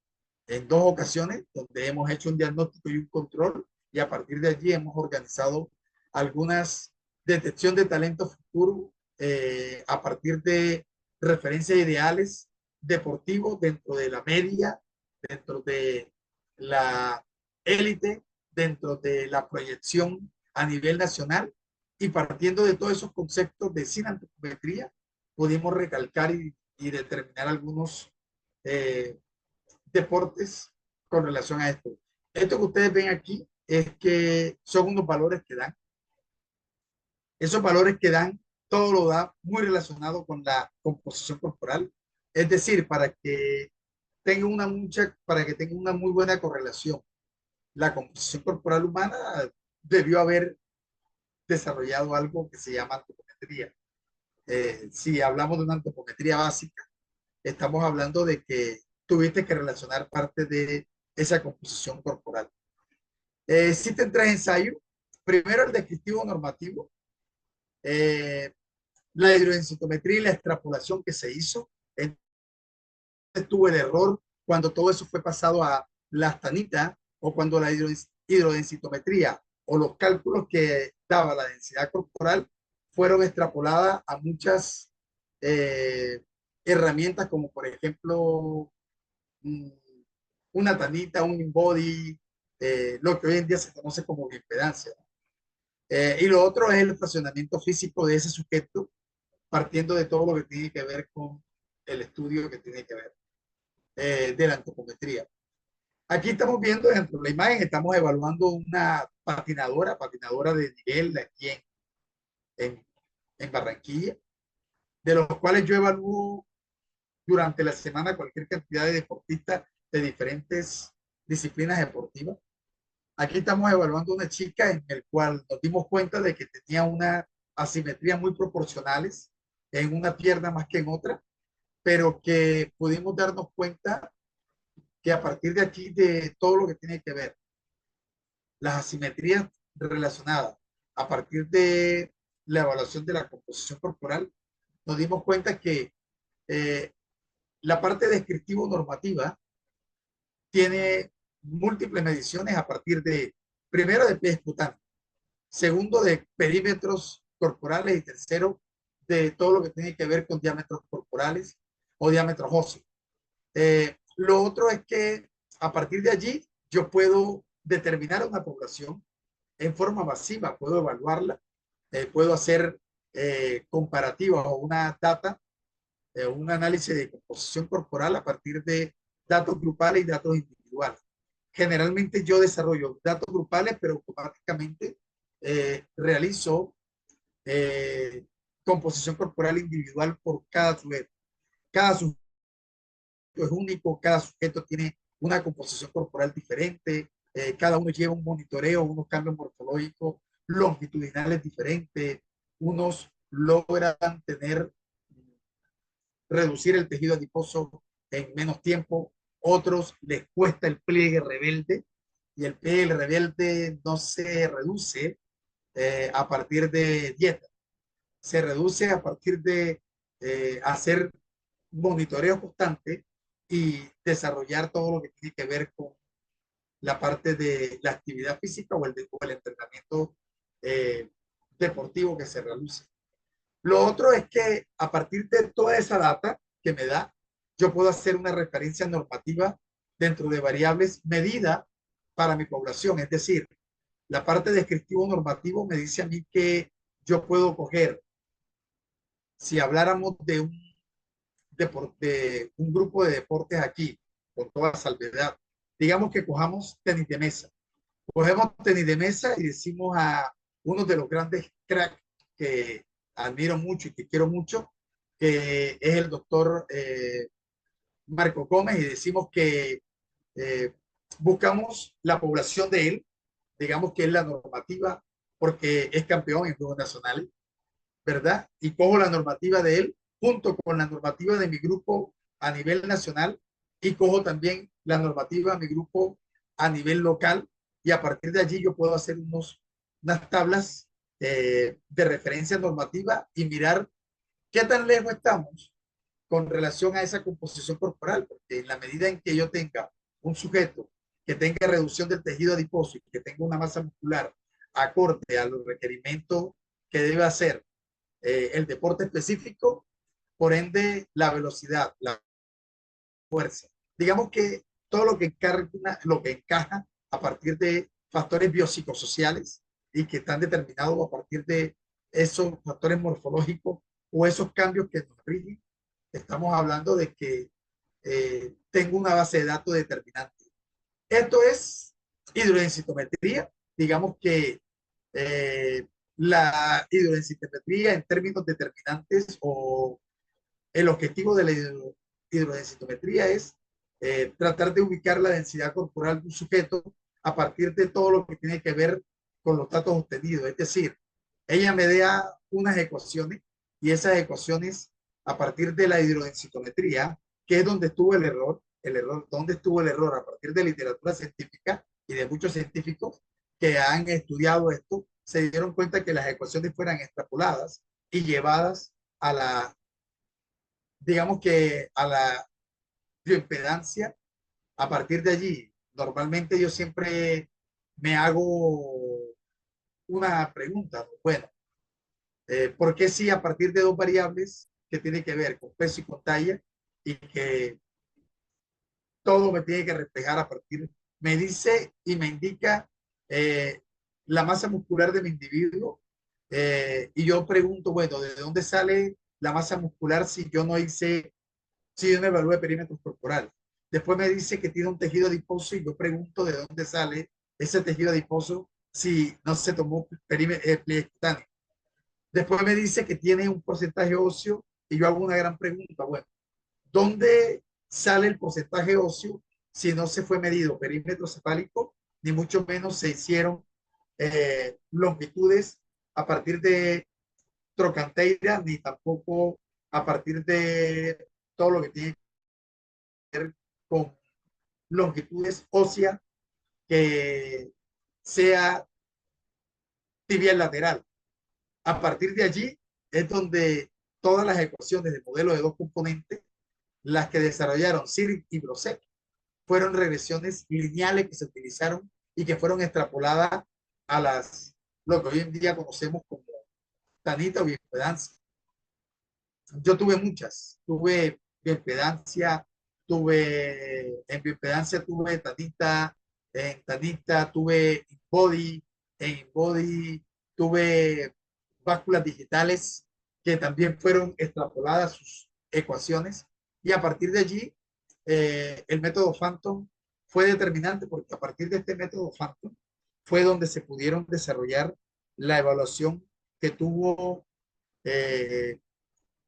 en 2 ocasiones, donde hemos hecho un diagnóstico y un control, y a partir de allí hemos organizado algunas detección de talento futuro a partir de referencias ideales deportivos dentro de la media, dentro de la élite, dentro de la proyección a nivel nacional, y partiendo de todos esos conceptos de sinantropometría, pudimos recalcar y determinar algunos deportes con relación a esto. Esto que ustedes ven aquí es que son unos valores que dan. Esos valores que dan, todo lo da muy relacionado con la composición corporal. Es decir, para que tenga una muy buena correlación, la composición corporal humana debió haber desarrollado algo que se llama antropometría. Si hablamos de una antropometría básica, estamos hablando de que tuviste que relacionar parte de esa composición corporal. Existen 3 ensayos. Primero, el descriptivo normativo, la hidrodensitometría y la extrapolación que se hizo. Estuvo el error cuando todo eso fue pasado a la astanita, o cuando la hidrodensitometría o los cálculos que daba la densidad corporal fueron extrapoladas a muchas herramientas, como por ejemplo una tanita, un InBody, lo que hoy en día se conoce como bioimpedancia. Y lo otro es el fraccionamiento físico de ese sujeto, partiendo de todo lo que tiene que ver con el estudio que tiene que ver de la antropometría. Aquí estamos viendo dentro de la imagen, estamos evaluando una patinadora de nivel aquí en Barranquilla, de los cuales yo evalúo durante la semana cualquier cantidad de deportistas de diferentes disciplinas deportivas. Aquí estamos evaluando una chica en el cual nos dimos cuenta de que tenía una asimetría muy proporcionales en una pierna más que en otra, pero que pudimos darnos cuenta que a partir de aquí, de todo lo que tiene que ver las asimetrías relacionadas a partir de la evaluación de la composición corporal, nos dimos cuenta que la parte descriptivo normativa tiene múltiples mediciones a partir de, primero, de pies esputantes, segundo, de perímetros corporales, y tercero, de todo lo que tiene que ver con diámetros corporales o diámetros óseos. Lo otro es que a partir de allí yo puedo determinar una población en forma masiva, puedo evaluarla, puedo hacer comparativas o una data, un análisis de composición corporal a partir de datos grupales y datos individuales. Generalmente yo desarrollo datos grupales, pero automáticamente realizo composición corporal individual por cada sujeto. Cada sujeto es único, cada sujeto tiene una composición corporal diferente, cada uno lleva un monitoreo, unos cambios morfológicos longitudinales diferentes, unos logran reducir el tejido adiposo en menos tiempo, otros les cuesta el pliegue rebelde y el pliegue rebelde no se reduce a partir de dieta, se reduce a partir de hacer monitoreo constante y desarrollar todo lo que tiene que ver con la parte de la actividad física o el entrenamiento deportivo que se realice. Lo otro es que a partir de toda esa data que me da, yo puedo hacer una referencia normativa dentro de variables medida para mi población. Es decir, la parte descriptivo normativo me dice a mí que yo puedo coger, si habláramos de un grupo de deportes aquí, con toda salvedad, digamos que cojamos tenis de mesa. Cogemos tenis de mesa y decimos a uno de los grandes cracks que admiro mucho y que quiero mucho, que es el doctor Marco Gómez, y decimos que buscamos la población de él, digamos que es la normativa, porque es campeón en Juegos Nacionales, ¿verdad? Y cojo la normativa de él junto con la normativa de mi grupo a nivel nacional y cojo también la normativa de mi grupo a nivel local y a partir de allí yo puedo hacer unas tablas de referencia normativa y mirar qué tan lejos estamos con relación a esa composición corporal, porque en la medida en que yo tenga un sujeto que tenga reducción del tejido adiposo y que tenga una masa muscular acorde a los requerimientos que debe hacer el deporte específico, por ende la velocidad, la fuerza. Digamos que todo lo que encaja a partir de factores biopsicosociales y que están determinados a partir de esos factores morfológicos o esos cambios que nos rigen, estamos hablando de que tengo una base de datos determinante. Esto es hidrodensitometría. Digamos que la hidrodensitometría en términos determinantes o el objetivo de la hidrodensitometría es tratar de ubicar la densidad corporal de un sujeto a partir de todo lo que tiene que ver con los datos obtenidos. Es decir, ella me da unas ecuaciones y esas ecuaciones a partir de la hidrodensitometría, que es donde estuvo el error, ¿dónde estuvo el error? A partir de literatura científica y de muchos científicos que han estudiado esto, se dieron cuenta que las ecuaciones fueran extrapoladas y llevadas a la, digamos que a la bioimpedancia. A partir de allí, normalmente yo siempre me hago una pregunta, bueno, ¿por qué si a partir de dos variables que tiene que ver con peso y con talla y que todo me tiene que reflejar a partir, me dice y me indica la masa muscular de mi individuo y yo pregunto, bueno, ¿de dónde sale la masa muscular si yo no hice, si yo no evalué perímetros corporales? Después me dice que tiene un tejido adiposo y yo pregunto de dónde sale ese tejido adiposo si no se tomó pliegue cutáneo. Después me dice que tiene un porcentaje óseo y yo hago una gran pregunta, bueno, ¿dónde sale el porcentaje óseo si no se fue medido perímetro cefálico, ni mucho menos se hicieron longitudes a partir de trocanteira, ni tampoco a partir de todo lo que tiene que ver con longitudes óseas que sea tibial lateral? A partir de allí es donde todas las ecuaciones de modelo de dos componentes, las que desarrollaron Sirk y Brosek, fueron regresiones lineales que se utilizaron y que fueron extrapoladas a lo que hoy en día conocemos como tanita o bioimpedancia. Yo tuve muchas, tuve bioimpedancia, tuve en bioimpedancia, tuve Tanita, en Tanita tuve InBody, en InBody tuve básculas digitales que también fueron extrapoladas sus ecuaciones y a partir de allí el método Phantom fue determinante porque a partir de este método Phantom fue donde se pudieron desarrollar la evaluación que tuvo,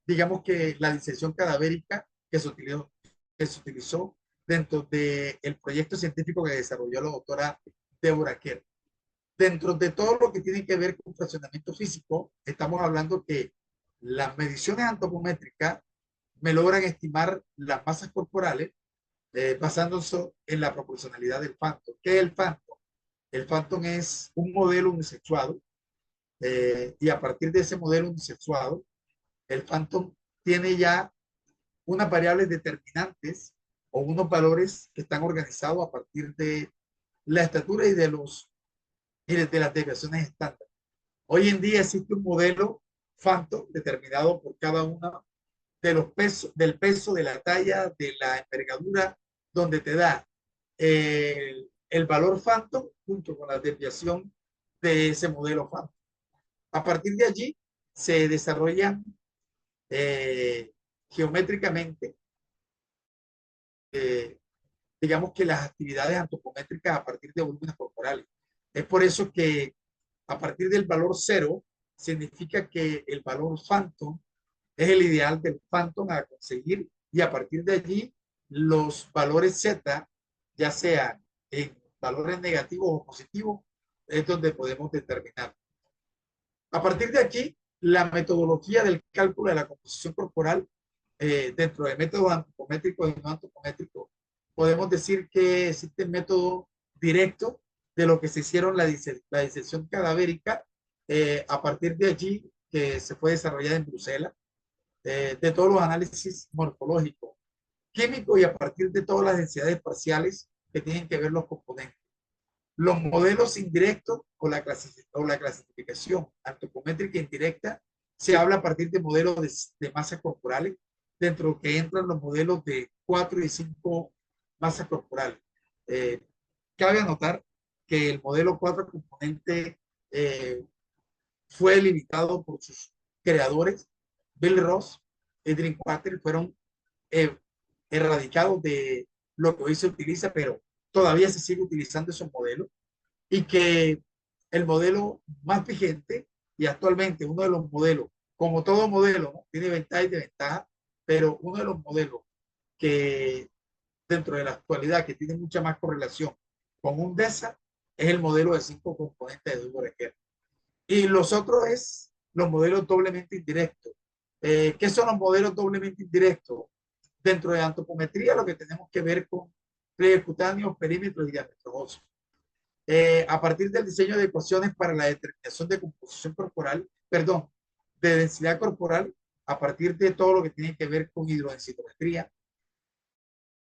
digamos que la disección cadavérica que se utilizó dentro del proyecto científico que desarrolló la doctora Deborah Kerr. Dentro de todo lo que tiene que ver con fraccionamiento físico, estamos hablando que las mediciones antropométricas me logran estimar las masas corporales basándose en la proporcionalidad del Phantom. ¿Qué es el Phantom? El Phantom es un modelo unisexuado y a partir de ese modelo unisexuado, el Phantom tiene ya unas variables determinantes o unos valores que están organizados a partir de la estatura y de las desviaciones estándar. Hoy en día existe un modelo Phantom determinado por cada uno de los pesos, del peso, de la talla, de la envergadura, donde te da el valor Phantom junto con la desviación de ese modelo Phantom. A partir de allí se desarrollan geométricamente, digamos que las actividades antropométricas a partir de volúmenes corporales. Es por eso que a partir del valor 0 significa que el valor Phantom es el ideal del Phantom a conseguir y a partir de allí los valores Z, ya sea en valores negativos o positivos, es donde podemos determinar. A partir de aquí, la metodología del cálculo de la composición corporal dentro de métodos antropométricos y no antropométricos, podemos decir que existe el método directo de lo que se hicieron la disección cadavérica a partir de allí que se fue desarrollada en Bruselas, de todos los análisis morfológicos, químicos y a partir de todas las densidades parciales que tienen que ver los componentes. Los modelos indirectos o la clasificación antropométrica indirecta se habla a partir de modelos de masas corporales, dentro que entran los modelos de 4 y 5 masas corporales. Cabe anotar que el modelo 4 componente fue limitado por sus creadores, Bill Ross y Drinkwater, fueron erradicados de lo que hoy se utiliza, pero todavía se sigue utilizando esos modelos y que el modelo más vigente y actualmente uno de los modelos, como todo modelo, ¿no?, tiene ventajas y desventajas, pero uno de los modelos que dentro de la actualidad que tiene mucha más correlación con un DESA es el modelo de 5 componentes de Deborah Kerr. Y los otros es los modelos doblemente indirectos. ¿Qué son los modelos doblemente indirectos? Dentro de antropometría lo que tenemos que ver con precutáneos, perímetros y diámetros óseos. A partir del diseño de ecuaciones para la determinación de composición corporal, perdón, de densidad corporal, a partir de todo lo que tiene que ver con hidrodensitometría,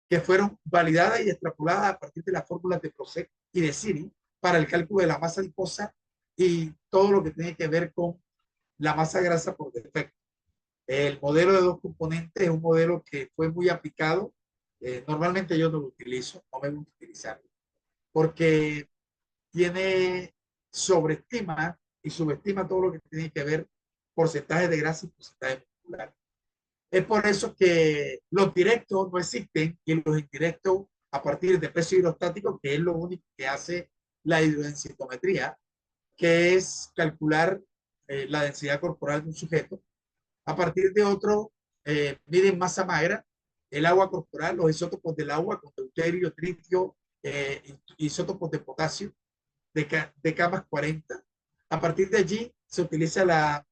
que fueron validadas y extrapoladas a partir de las fórmulas de PROSEC y de CIRI para el cálculo de la masa adiposa y todo lo que tiene que ver con la masa grasa por defecto. El modelo de 2 componentes es un modelo que fue muy aplicado. Normalmente yo no lo utilizo, no me gusta utilizarlo, porque sobreestima y subestima todo lo que tiene que ver porcentaje de grasa y porcentaje muscular. Es por eso que los directos no existen y los indirectos a partir de peso hidrostático, que es lo único que hace la hidrodensitometría, que es calcular la densidad corporal de un sujeto. A partir de otro, miden masa magra, el agua corporal, los isótopos del agua con deuterio, tritio, isótopos de potasio, de camas 40. A partir de allí se utiliza la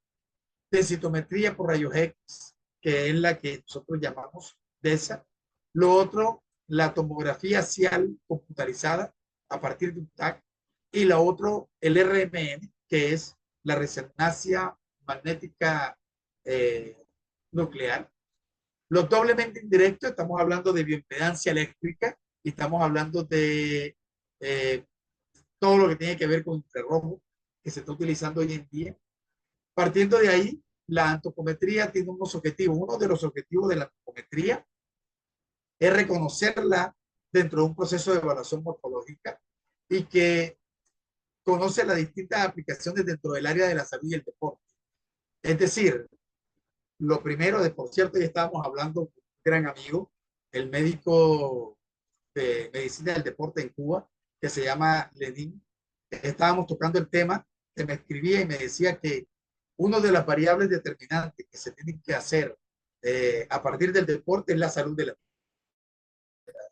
densitometría por rayos X, que es la que nosotros llamamos DESA. Lo otro, la tomografía axial computarizada a partir de un TAC. Y lo otro, el RMN, que es la resonancia magnética nuclear. Los doblemente indirectos, estamos hablando de bioimpedancia eléctrica y estamos hablando de todo lo que tiene que ver con infrarrojo que se está utilizando hoy en día. Partiendo de ahí, la antropometría tiene unos objetivos. Uno de los objetivos de la antropometría es reconocerla dentro de un proceso de evaluación morfológica y que conoce las distintas aplicaciones dentro del área de la salud y el deporte. Es decir, lo primero, por cierto, ya estábamos hablando con un gran amigo, el médico de medicina del deporte en Cuba, que se llama Lenin. Estábamos tocando el tema, que me escribía y me decía que una de las variables determinantes que se tienen que hacer a partir del deporte es la salud de la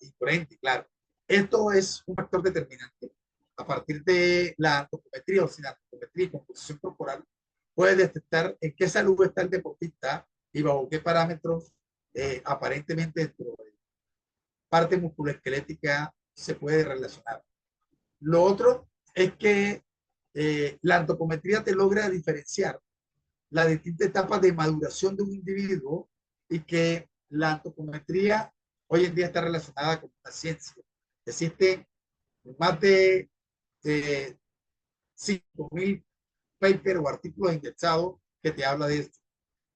y por ende, claro, esto es un factor determinante. A partir de la antropometría o sin antropometría y composición corporal, puede detectar en qué salud está el deportista y bajo qué parámetros aparentemente dentro de parte musculoesquelética se puede relacionar. Lo otro es que la antropometría te logra diferenciar las distintas etapas de maduración de un individuo y que la antropometría hoy en día está relacionada con la ciencia. Existen más de 5.000 papers o artículos indexados que te habla de esto.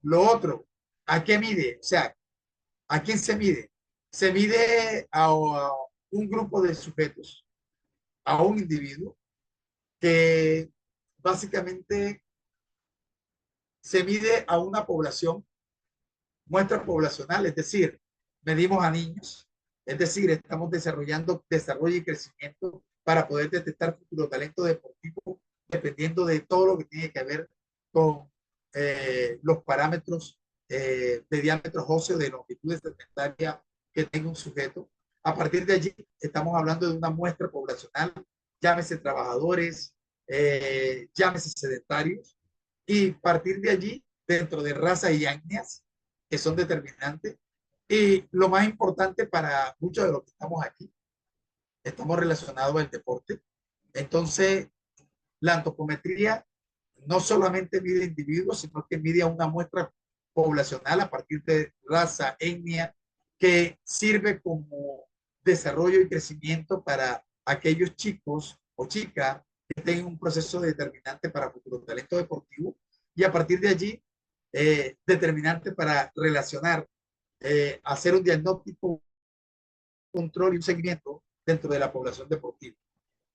Lo otro, ¿a qué mide? O sea, ¿a quién se mide? Se mide a un grupo de sujetos, a un individuo que básicamente se mide a una población, muestra poblacional, es decir, medimos a niños, es decir, estamos desarrollando desarrollo y crecimiento para poder detectar futuro talento deportivo dependiendo de todo lo que tiene que ver con los parámetros de diámetros óseos, de longitudes segmentaria que tenga un sujeto. A partir de allí estamos hablando de una muestra poblacional, llámese trabajadores, llámese sedentarios, y partir de allí, dentro de razas y etnias que son determinantes, y lo más importante para muchos de los que estamos aquí, estamos relacionados al deporte. Entonces, la antropometría no solamente mide individuos, sino que mide a una muestra poblacional a partir de raza, etnia, que sirve como desarrollo y crecimiento para aquellos chicos o chicas que tengan un proceso determinante para futuro talento deportivo y a partir de allí determinante para relacionar, hacer un diagnóstico, control y un seguimiento dentro de la población deportiva.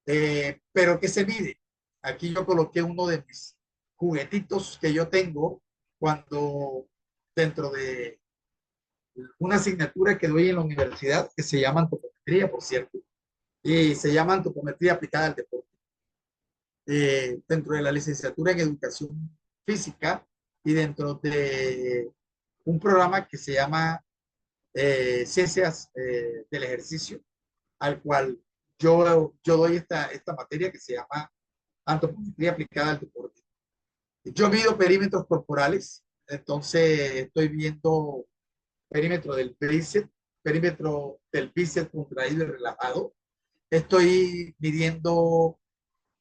Pero ¿qué se mide? Aquí yo coloqué uno de mis juguetitos que yo tengo cuando dentro de una asignatura que doy en la universidad que se llama antropometría, por cierto, y se llama antropometría aplicada al deporte. Dentro de la licenciatura en educación física y dentro de un programa que se llama ciencias del ejercicio, al cual yo doy esta materia que se llama antropometría aplicada al deporte. Yo mido perímetros corporales, entonces estoy viendo perímetro del bíceps contraído y relajado. Estoy midiendo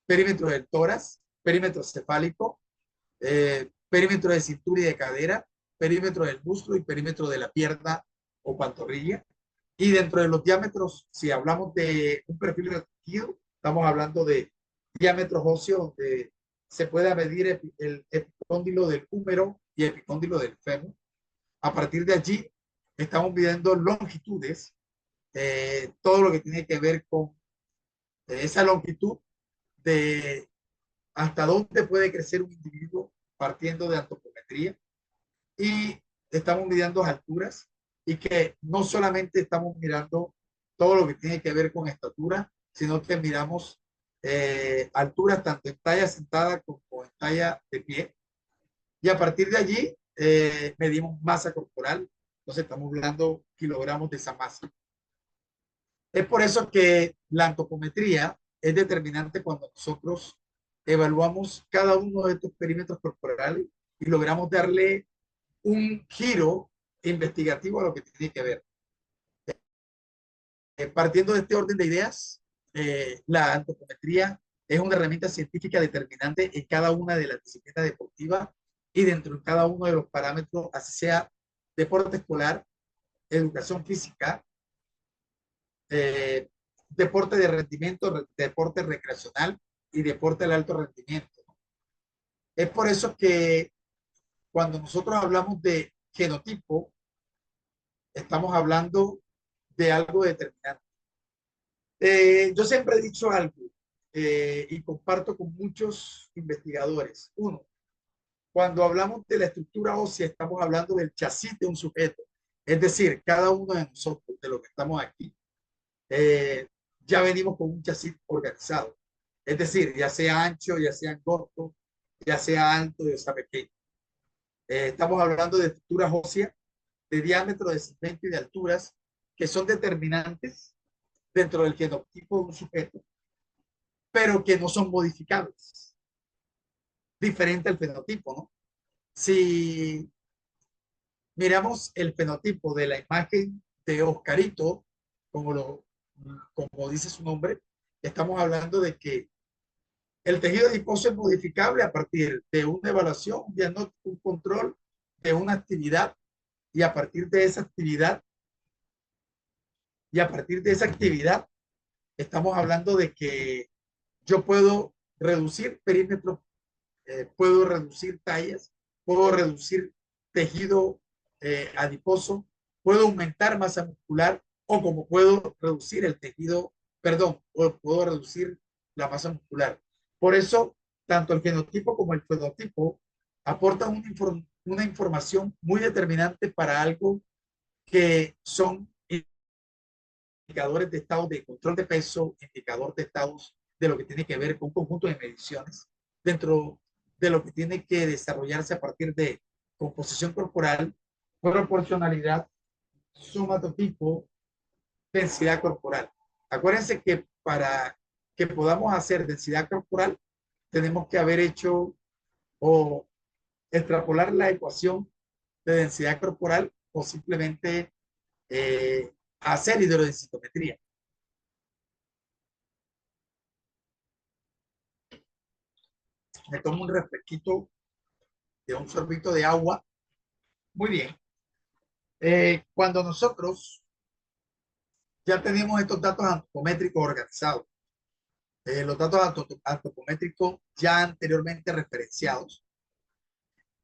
perímetro del tórax, perímetro cefálico, perímetro de cintura y de cadera, perímetro del músculo y perímetro de la pierna o pantorrilla. Y dentro de los diámetros, si hablamos de un perfil restringido, estamos hablando de diámetros óseos donde se puede medir el epicóndilo del húmero y epicóndilo del fémur. A partir de allí, estamos midiendo longitudes, todo lo que tiene que ver con esa longitud de hasta dónde puede crecer un individuo partiendo de antropometría. Y estamos midiendo alturas y que no solamente estamos mirando todo lo que tiene que ver con estatura, sino que miramos alturas tanto en talla sentada como en talla de pie. Y a partir de allí medimos masa corporal, entonces estamos hablando kilogramos de esa masa. Es por eso que la antropometría es determinante cuando nosotros evaluamos cada uno de estos perímetros corporales y logramos darle un giro investigativo a lo que tiene que ver. Partiendo de este orden de ideas, la antropometría es una herramienta científica determinante en cada una de las disciplinas deportivas y dentro de cada uno de los parámetros, así sea deporte escolar, educación física, deporte de rendimiento, deporte recreacional y deporte de alto rendimiento. Es por eso que cuando nosotros hablamos de genotipo, estamos hablando de algo determinante. Yo siempre he dicho algo y comparto con muchos investigadores. Uno, cuando hablamos de la estructura ósea, estamos hablando del chasis de un sujeto. Es decir, cada uno de nosotros, de los que estamos aquí, ya venimos con un chasis organizado. Es decir, ya sea ancho, ya sea angosto, ya sea alto, ya sea pequeño. Estamos hablando de estructuras óseas de diámetro, de segmento y de alturas que son determinantes dentro del genotipo de un sujeto, pero que no son modificables. Diferente al fenotipo, ¿no? Si miramos el fenotipo de la imagen de Oscarito, como dice su nombre, estamos hablando de que el tejido adiposo es modificable a partir de una evaluación, un diagnóstico, un control de una actividad, y a partir de esa actividad, estamos hablando de que yo puedo reducir perímetros, puedo reducir tallas, puedo reducir tejido adiposo, puedo aumentar masa muscular, o como puedo reducir el tejido, perdón, o puedo reducir la masa muscular. Por eso, tanto el genotipo como el fenotipo aportan una información muy determinante para algo que son indicadores de estado de control de peso, indicador de estados de lo que tiene que ver con un conjunto de mediciones dentro de lo que tiene que desarrollarse a partir de composición corporal, proporcionalidad, somatotipo, densidad corporal. Acuérdense que para que podamos hacer densidad corporal, tenemos que haber hecho o extrapolar la ecuación de densidad corporal o simplemente hacer hidrodensitometría. Me tomo un refresquito de un sorbito de agua. Muy bien. Cuando nosotros ya tenemos estos datos antropométricos organizados, los datos antropométricos ya anteriormente referenciados,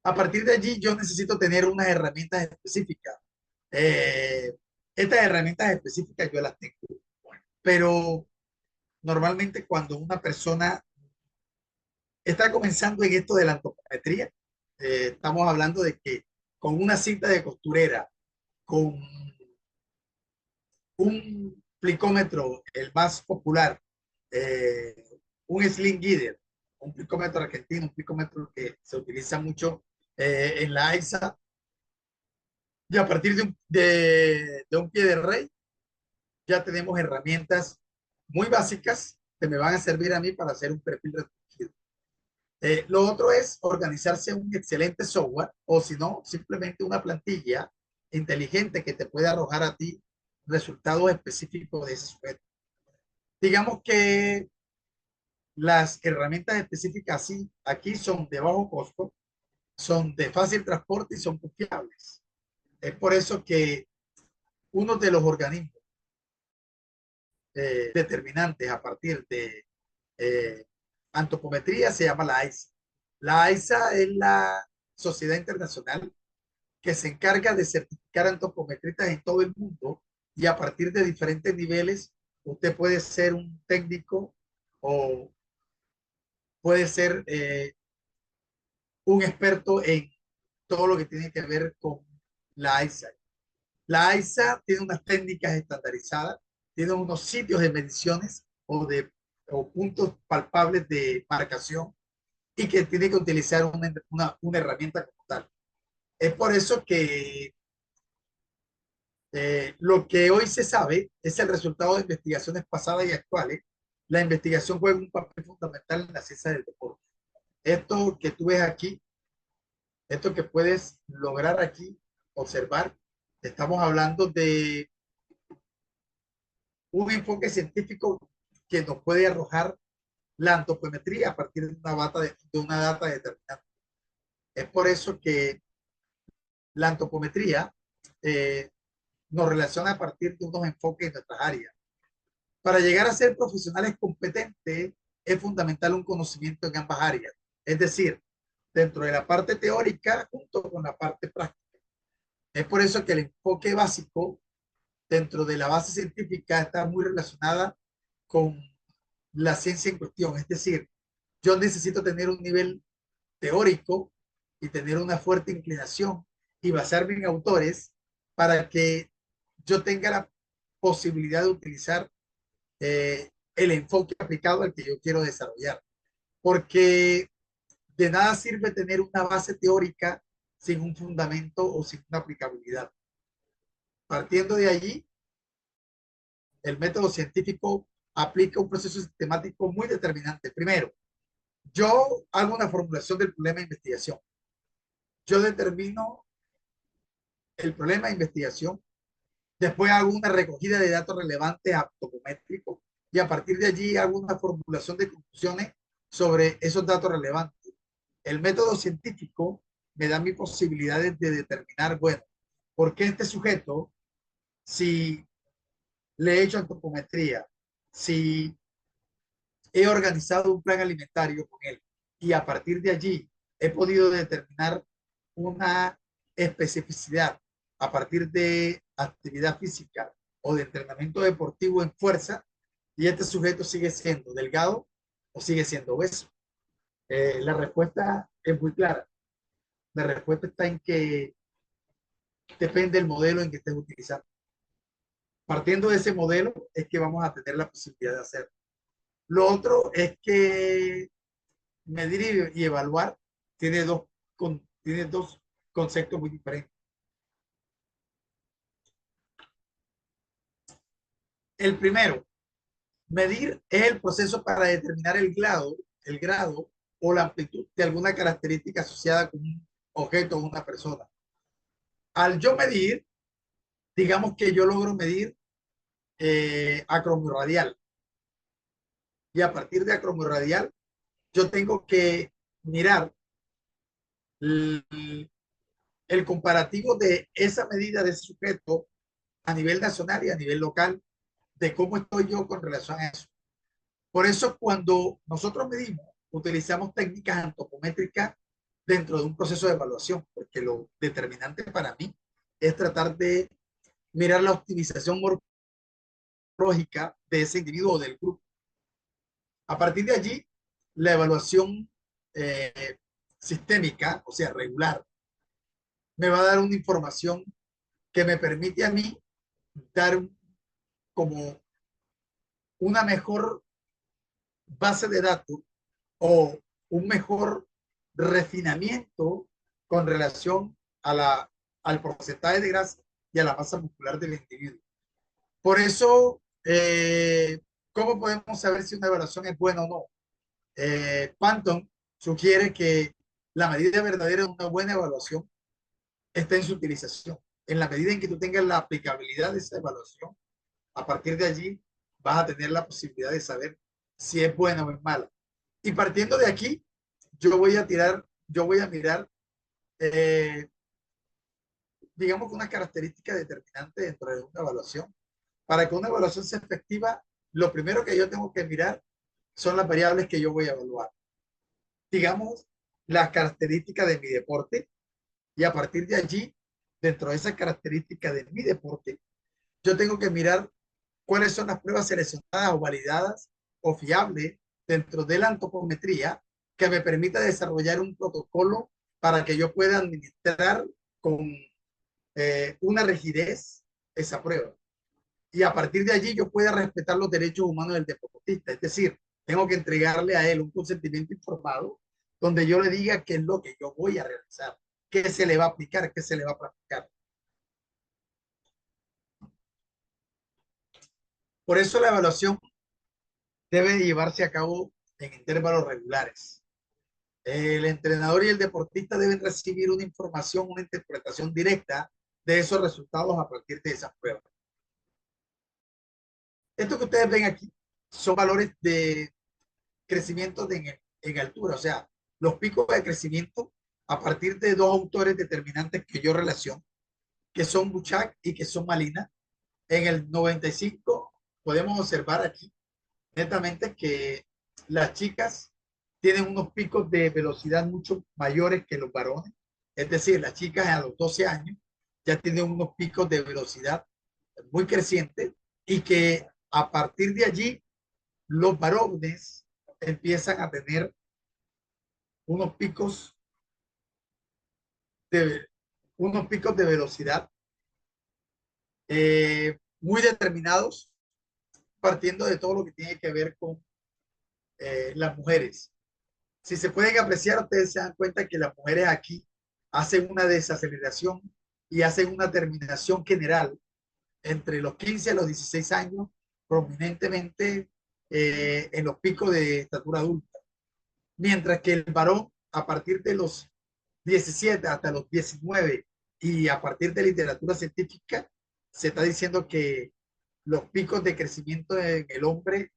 a partir de allí yo necesito tener unas herramientas específicas. Estas herramientas específicas yo las tengo, pero normalmente cuando una persona está comenzando en esto de la antropometría, estamos hablando de que con una cinta de costurera, con un plicómetro, el más popular, un sling guider, un plicómetro argentino, un plicómetro que se utiliza mucho en la AISA, y a partir de un pie de rey, ya tenemos herramientas muy básicas que me van a servir a mí para hacer un perfil restringido. Lo otro es organizarse un excelente software, o si no, simplemente una plantilla inteligente que te pueda arrojar a ti resultados específicos de ese sujeto. Digamos que las herramientas específicas aquí son de bajo costo, son de fácil transporte y son confiables. Es por eso que uno de los organismos determinantes a partir de antropometría se llama la AISA. La AISA es la sociedad internacional que se encarga de certificar antropometristas en todo el mundo, y a partir de diferentes niveles usted puede ser un técnico o puede ser un experto en todo lo que tiene que ver con la AISA. La AISA tiene unas técnicas estandarizadas, tiene unos sitios de mediciones o puntos palpables de marcación, y que tiene que utilizar una herramienta como tal. Es por eso que lo que hoy se sabe es el resultado de investigaciones pasadas y actuales. La investigación juega un papel fundamental en la ciencia del deporte. Esto que tú ves aquí, esto que puedes lograr aquí, observar, estamos hablando de un enfoque científico que nos puede arrojar la antropometría a partir de una data determinada. Es por eso que la antropometría nos relaciona a partir de unos enfoques en nuestras áreas. Para llegar a ser profesionales competentes es fundamental un conocimiento en ambas áreas, es decir, dentro de la parte teórica junto con la parte práctica. Es por eso que el enfoque básico dentro de la base científica está muy relacionada con la ciencia en cuestión. Es decir, yo necesito tener un nivel teórico y tener una fuerte inclinación y basarme en autores para que yo tenga la posibilidad de utilizar el enfoque aplicado al que yo quiero desarrollar. Porque de nada sirve tener una base teórica sin un fundamento o sin una aplicabilidad. Partiendo de allí, el método científico aplica un proceso sistemático muy determinante. Primero, yo hago una formulación del problema de investigación. Yo determino el problema de investigación. Después hago una recogida de datos relevantes topométricos y a partir de allí hago una formulación de conclusiones sobre esos datos relevantes. El método científico me da mis posibilidades de determinar, bueno, ¿por qué este sujeto, si le he hecho antropometría, si he organizado un plan alimentario con él y a partir de allí he podido determinar una especificidad a partir de actividad física o de entrenamiento deportivo en fuerza y este sujeto sigue siendo delgado o sigue siendo obeso? La respuesta es muy clara. La respuesta está en que depende del modelo en que estés utilizando. Partiendo de ese modelo es que vamos a tener la posibilidad de hacerlo. Lo otro es que medir y evaluar tiene dos conceptos muy diferentes. El primero, medir es el proceso para determinar el grado o la amplitud de alguna característica asociada con un objeto o una persona. Al yo medir, digamos que yo logro medir acromorradial. Y a partir de acromorradial, yo tengo que mirar el comparativo de esa medida de ese sujeto a nivel nacional y a nivel local, de cómo estoy yo con relación a eso. Por eso, cuando nosotros medimos, utilizamos técnicas antropométricas dentro de un proceso de evaluación, porque lo determinante para mí es tratar de mirar la optimización morfológica de ese individuo o del grupo. A partir de allí, la evaluación sistémica, o sea, regular, me va a dar una información que me permite a mí dar como una mejor base de datos o un mejor refinamiento con relación a al porcentaje de grasa y a la masa muscular del individuo. Por eso, ¿cómo podemos saber si una evaluación es buena o no? Panton sugiere que la medida verdadera de una buena evaluación está en su utilización. En la medida en que tú tengas la aplicabilidad de esa evaluación, a partir de allí vas a tener la posibilidad de saber si es buena o es mala. Y partiendo de aquí, yo voy a mirar, digamos que una característica determinante dentro de una evaluación. Para que una evaluación sea efectiva, lo primero que yo tengo que mirar son las variables que yo voy a evaluar. Digamos, las características de mi deporte y a partir de allí, dentro de esas características de mi deporte, yo tengo que mirar cuáles son las pruebas seleccionadas o validadas o fiables dentro de la antropometría que me permita desarrollar un protocolo para que yo pueda administrar con una rigidez esa prueba. Y a partir de allí yo pueda respetar los derechos humanos del deportista. Es decir, tengo que entregarle a él un consentimiento informado donde yo le diga qué es lo que yo voy a realizar, qué se le va a aplicar, qué se le va a practicar. Por eso la evaluación debe llevarse a cabo en intervalos regulares. El entrenador y el deportista deben recibir una información, una interpretación directa de esos resultados a partir de esas pruebas. Esto que ustedes ven aquí son valores de crecimiento en altura, o sea, los picos de crecimiento a partir de dos autores determinantes que yo relaciono, que son Buchak y que son Malina. En el 95 podemos observar aquí netamente que las chicas tienen unos picos de velocidad mucho mayores que los varones. Es decir, las chicas a los 12 años ya tienen unos picos de velocidad muy creciente y que a partir de allí los varones empiezan a tener unos picos de, unos picos de velocidad muy determinados, partiendo de todo lo que tiene que ver con las mujeres. Si se pueden apreciar, ustedes se dan cuenta que las mujeres aquí hacen una desaceleración y hacen una terminación general entre los 15 a los 16 años, prominentemente en los picos de estatura adulta. Mientras que el varón, a partir de los 17 hasta los 19 y a partir de literatura científica, se está diciendo que los picos de crecimiento en el hombre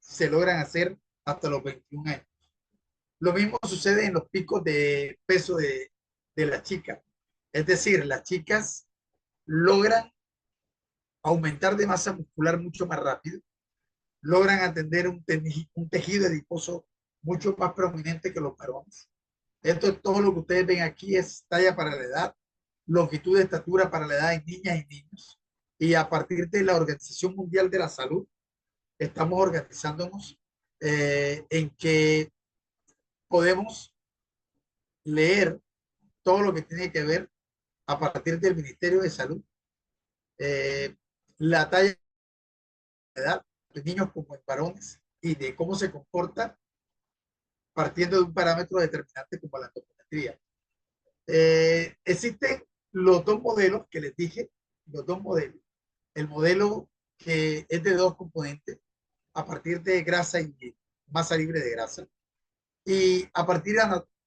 se logran hacer hasta los 21 años. Lo mismo sucede en los picos de peso de la chica. Es decir, las chicas logran aumentar de masa muscular mucho más rápido, logran atender un tejido adiposo mucho más prominente que los varones. Esto es todo lo que ustedes ven aquí, es talla para la edad, longitud de estatura para la edad en niñas y niños. Y a partir de la Organización Mundial de la Salud, estamos organizándonos en que podemos leer todo lo que tiene que ver a partir del Ministerio de Salud, la talla de edad de niños como en varones y de cómo se comporta partiendo de un parámetro determinante como la antropometría. Existen los dos modelos que les dije, los dos modelos. El modelo que es de dos componentes a partir de grasa y masa libre de grasa. Y a partir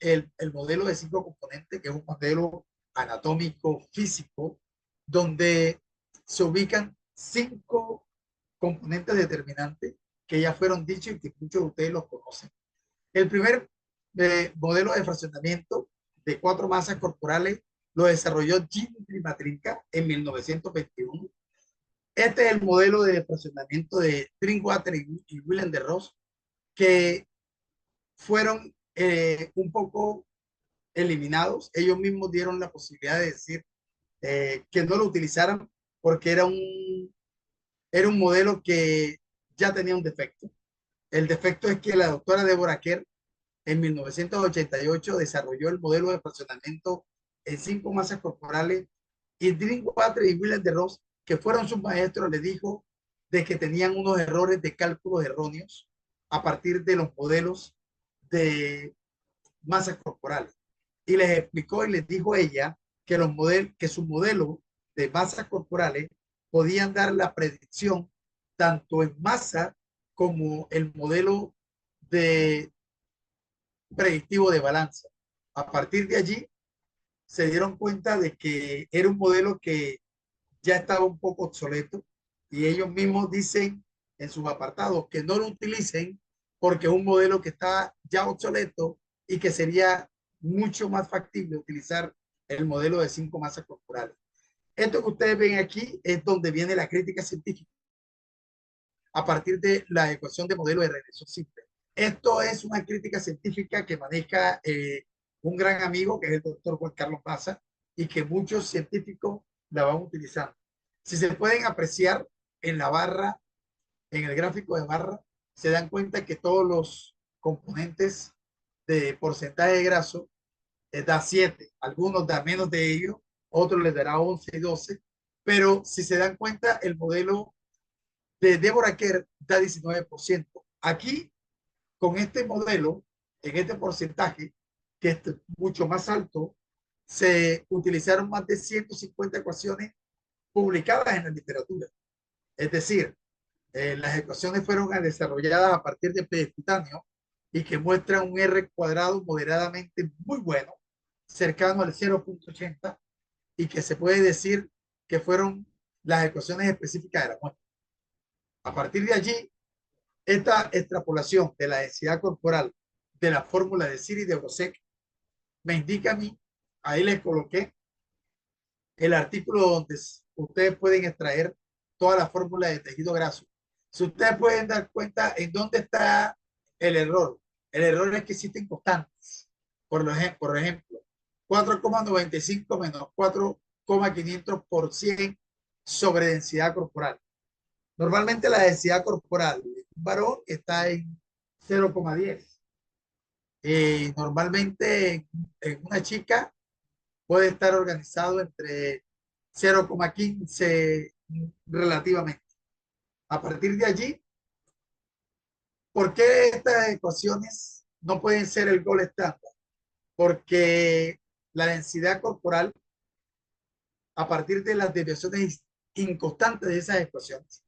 del el modelo de 5 componentes, que es un modelo anatómico físico, donde se ubican 5 componentes determinantes que ya fueron dichos y que muchos de ustedes los conocen. El primer modelo de fraccionamiento de 4 masas corporales lo desarrolló Jim Matrinka en 1921. Este es el modelo de fraccionamiento de Drinkwater y Willem de Ross, que fueron un poco eliminados. Ellos mismos dieron la posibilidad de decir que no lo utilizaran porque era un modelo que ya tenía un defecto. El defecto es que la doctora Deborah Kerr en 1988 desarrolló el modelo de fraccionamiento en 5 masas corporales y Drinkwater y Willem de Ross, que fueron sus maestros, les dijo de que tenían unos errores de cálculos erróneos a partir de los modelos de masas corporales. Y les explicó y les dijo ella que que su modelo de masas corporales podían dar la predicción tanto en masa como el modelo de predictivo de balanza. A partir de allí se dieron cuenta de que era un modelo que ya estaba un poco obsoleto y ellos mismos dicen en sus apartados que no lo utilicen porque es un modelo que está ya obsoleto y que sería mucho más factible utilizar el modelo de 5 masas corporales. Esto que ustedes ven aquí es donde viene la crítica científica a partir de la ecuación de modelo de regresión simple. Esto es una crítica científica que maneja un gran amigo que es el doctor Juan Carlos Maza y que muchos científicos la van utilizando. Si se pueden apreciar en la barra, en el gráfico de barra, se dan cuenta que todos los componentes de porcentaje de graso da 7, algunos da menos de ello, otros les dará 11 y 12, pero si se dan cuenta, el modelo de Deborah Kerr da 19%. Aquí, con este modelo, en este porcentaje, que es mucho más alto, se utilizaron más de 150 ecuaciones publicadas en la literatura. Es decir, las ecuaciones fueron desarrolladas a partir de pedescutaneo y que muestran un R cuadrado moderadamente muy bueno, cercano al 0.80, y que se puede decir que fueron las ecuaciones específicas de la muestra. A partir de allí, esta extrapolación de la densidad corporal de la fórmula de Siri de Brosek me indica a mí, ahí les coloqué el artículo donde ustedes pueden extraer toda la fórmula de tejido graso. Si ustedes pueden dar cuenta en dónde está el error es que existen constantes. Por ejemplo, 4,95 menos 4,500 por 100 sobre densidad corporal. Normalmente la densidad corporal de un varón está en 0,10. Normalmente en una chica puede estar organizado entre 0,15 relativamente. A partir de allí, ¿por qué estas ecuaciones no pueden ser el gol estándar? Porque la densidad corporal, a partir de las desviaciones inconstantes de esas ecuaciones,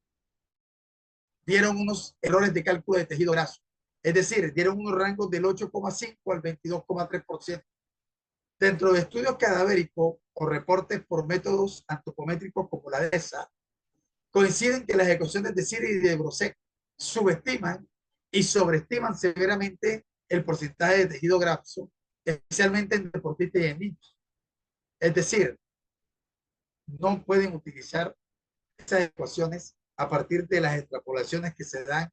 dieron unos errores de cálculo de tejido graso. Es decir, dieron unos rangos del 8,5 al 22,3%. Dentro de estudios cadavéricos o reportes por métodos antropométricos como la DESA, coinciden que las ecuaciones de Siri y de Brocek subestiman y sobreestiman severamente el porcentaje de tejido graso, especialmente en deportistas y en niños. Es decir, no pueden utilizar esas ecuaciones a partir de las extrapolaciones que se dan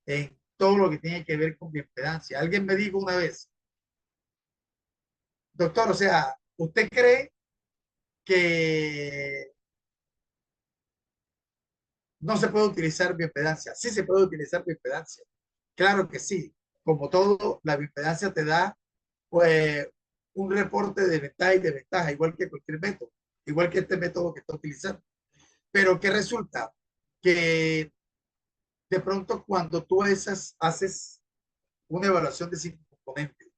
en todo lo que tiene que ver con bioimpedancia. Alguien me dijo una vez, doctor, o sea, ¿usted cree que no se puede utilizar bioimpedancia? Sí se puede utilizar bioimpedancia. Claro que sí. Como todo, la bioimpedancia te da pues un reporte de ventaja y de desventaja, igual que cualquier método, igual que este método que está utilizando. Pero ¿qué resulta? Que de pronto cuando tú haces una evaluación de 5 componentes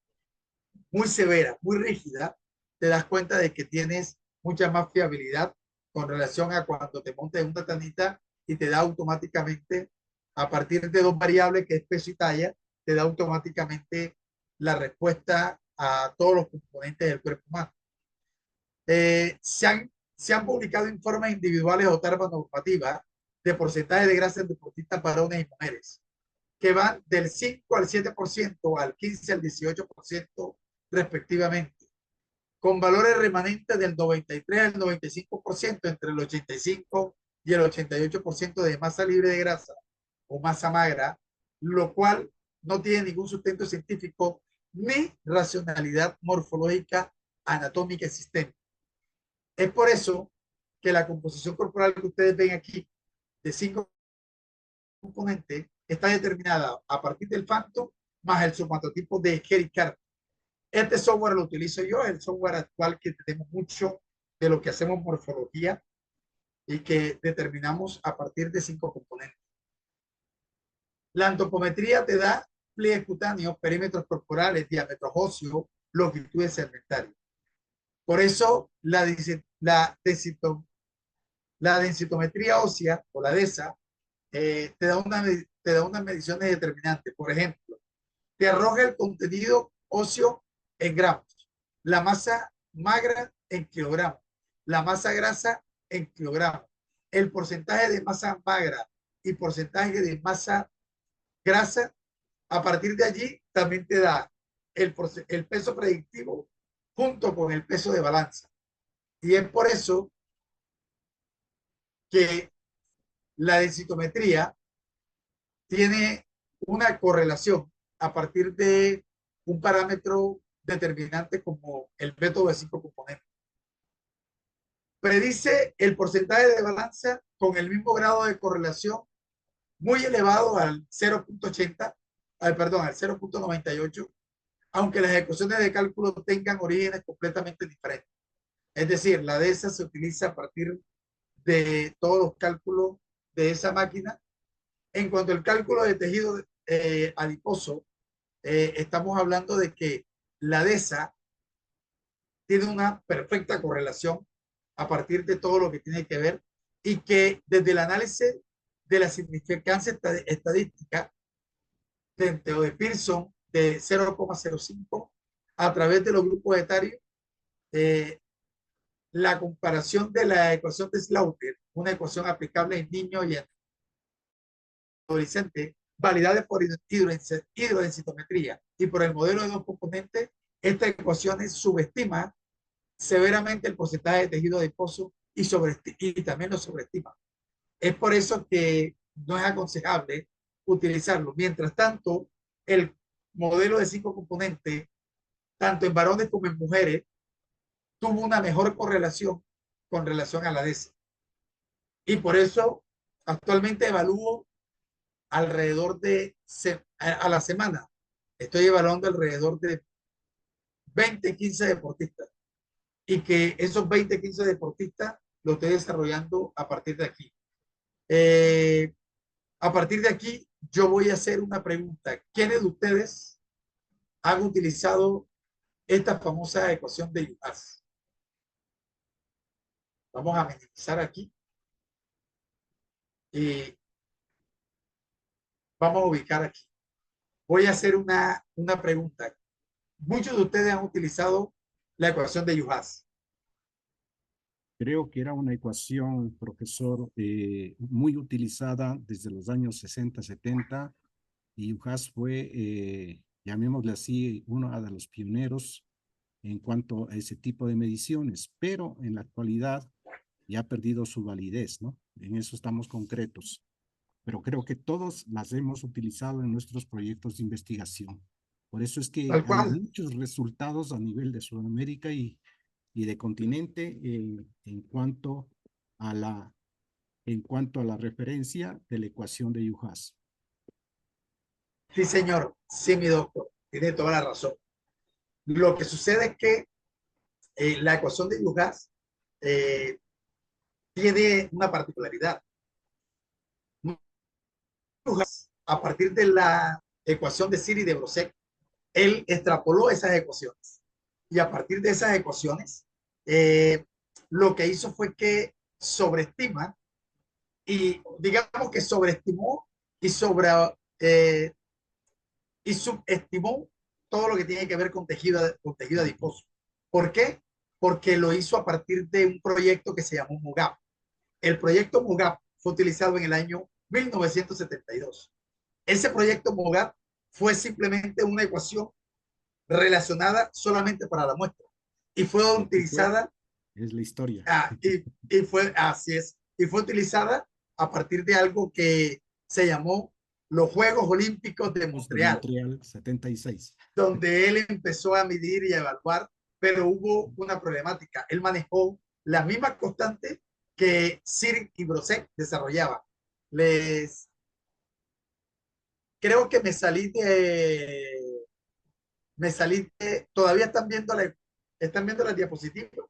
muy severa, muy rígida, te das cuenta de que tienes mucha más fiabilidad con relación a cuando te montes en una tanita y te da automáticamente, a partir de 2 variables, que es peso y talla, te da automáticamente la respuesta a todos los componentes del cuerpo humano. Se han publicado informes individuales o tablas normativas de porcentaje de grasa en deportistas varones y mujeres, que van del 5 al 7%, al 15 al 18% respectivamente, con valores remanentes del 93 al 95%, entre el 85 y el 88% de masa libre de grasa o masa magra, lo cual no tiene ningún sustento científico ni racionalidad morfológica, anatómica existente. Es por eso que la composición corporal que ustedes ven aquí de 5 componentes está determinada a partir del Phantom más el somatotipo de Gary Carter. Este software lo utilizo yo, el software actual que tenemos mucho de lo que hacemos morfología y que determinamos a partir de 5 componentes. La antropometría te da pliegues cutáneos, perímetros corporales, diámetros óseos, longitudes segmentarias. Por eso la densitometría ósea o la DESA te da unas mediciones determinantes. Por ejemplo, te arroja el contenido óseo en gramos, la masa magra en kilogramos, la masa grasa en kilogramos, el porcentaje de masa magra y porcentaje de masa grasa. A partir de allí también te da el peso predictivo junto con el peso de balanza. Y es por eso que la densitometría tiene una correlación a partir de un parámetro determinante como el método de 5 componentes. Predice el porcentaje de balanza con el mismo grado de correlación muy elevado al 0,80, al 0,98, aunque las ecuaciones de cálculo tengan orígenes completamente diferentes. Es decir, la DESA se utiliza a partir de todos los cálculos de esa máquina. En cuanto al cálculo de tejido adiposo, estamos hablando de que la DESA tiene una perfecta correlación a partir de todo lo que tiene que ver y que desde el análisis de la significancia estadística dentro de Pearson de 0,05 a través de los grupos etarios, la comparación de la ecuación de Slaughter, una ecuación aplicable en niños y en adolescentes, validada por hidrodensitometría y por el modelo de 2 componentes, estas ecuaciones subestiman severamente el porcentaje de tejido adiposo y también lo sobreestima. Es por eso que no es aconsejable utilizarlo. Mientras tanto, el modelo de 5 componentes, tanto en varones como en mujeres, tuvo una mejor correlación con relación a la DESA. Y por eso actualmente evalúo alrededor de, a la semana, estoy evaluando alrededor de 20, 15 deportistas. Y que esos 20, 15 deportistas lo estoy desarrollando a partir de aquí. A partir de aquí, yo voy a hacer una pregunta. ¿Quiénes de ustedes han utilizado esta famosa ecuación de Yuhas? Vamos a minimizar aquí. Y vamos a ubicar aquí. Voy a hacer una pregunta. Muchos de ustedes han utilizado la ecuación de Yuhas. Creo que era una ecuación, profesor, muy utilizada desde los años 60, 70, y Yuhas fue, llamémosle así, uno de los pioneros en cuanto a ese tipo de mediciones, pero en la actualidad ya ha perdido su validez, ¿no? En eso estamos concretos. Pero creo que todos las hemos utilizado en nuestros proyectos de investigación. Por eso es que Tal hay cual. muchos resultados a nivel de Sudamérica y de continente en cuanto a la referencia de la ecuación de Yuhas. Sí, señor. Sí, mi doctor. Tiene toda la razón. Lo que sucede es que la ecuación de Yuhas tiene una particularidad. Yuhas, a partir de la ecuación de Siri de Brocek, él extrapoló esas ecuaciones. Y a partir de esas ecuaciones, lo que hizo fue que sobreestima y digamos que sobreestimó y y subestimó todo lo que tiene que ver con tejido adiposo. ¿Por qué? Porque lo hizo a partir de un proyecto que se llamó MUGAP. El proyecto MUGAP fue utilizado en el año 1972. Ese proyecto MUGAP fue simplemente una ecuación relacionada solamente para la muestra y fue utilizada. Es la historia. Y fue, así es, y fue utilizada a partir de algo que se llamó los Juegos Olímpicos de Montreal. Montreal 76. Donde él empezó a medir y a evaluar, pero hubo una problemática. Él manejó la misma constante que Sir y Brocek desarrollaba. Creo que me salí de, todavía están viendo las diapositivas,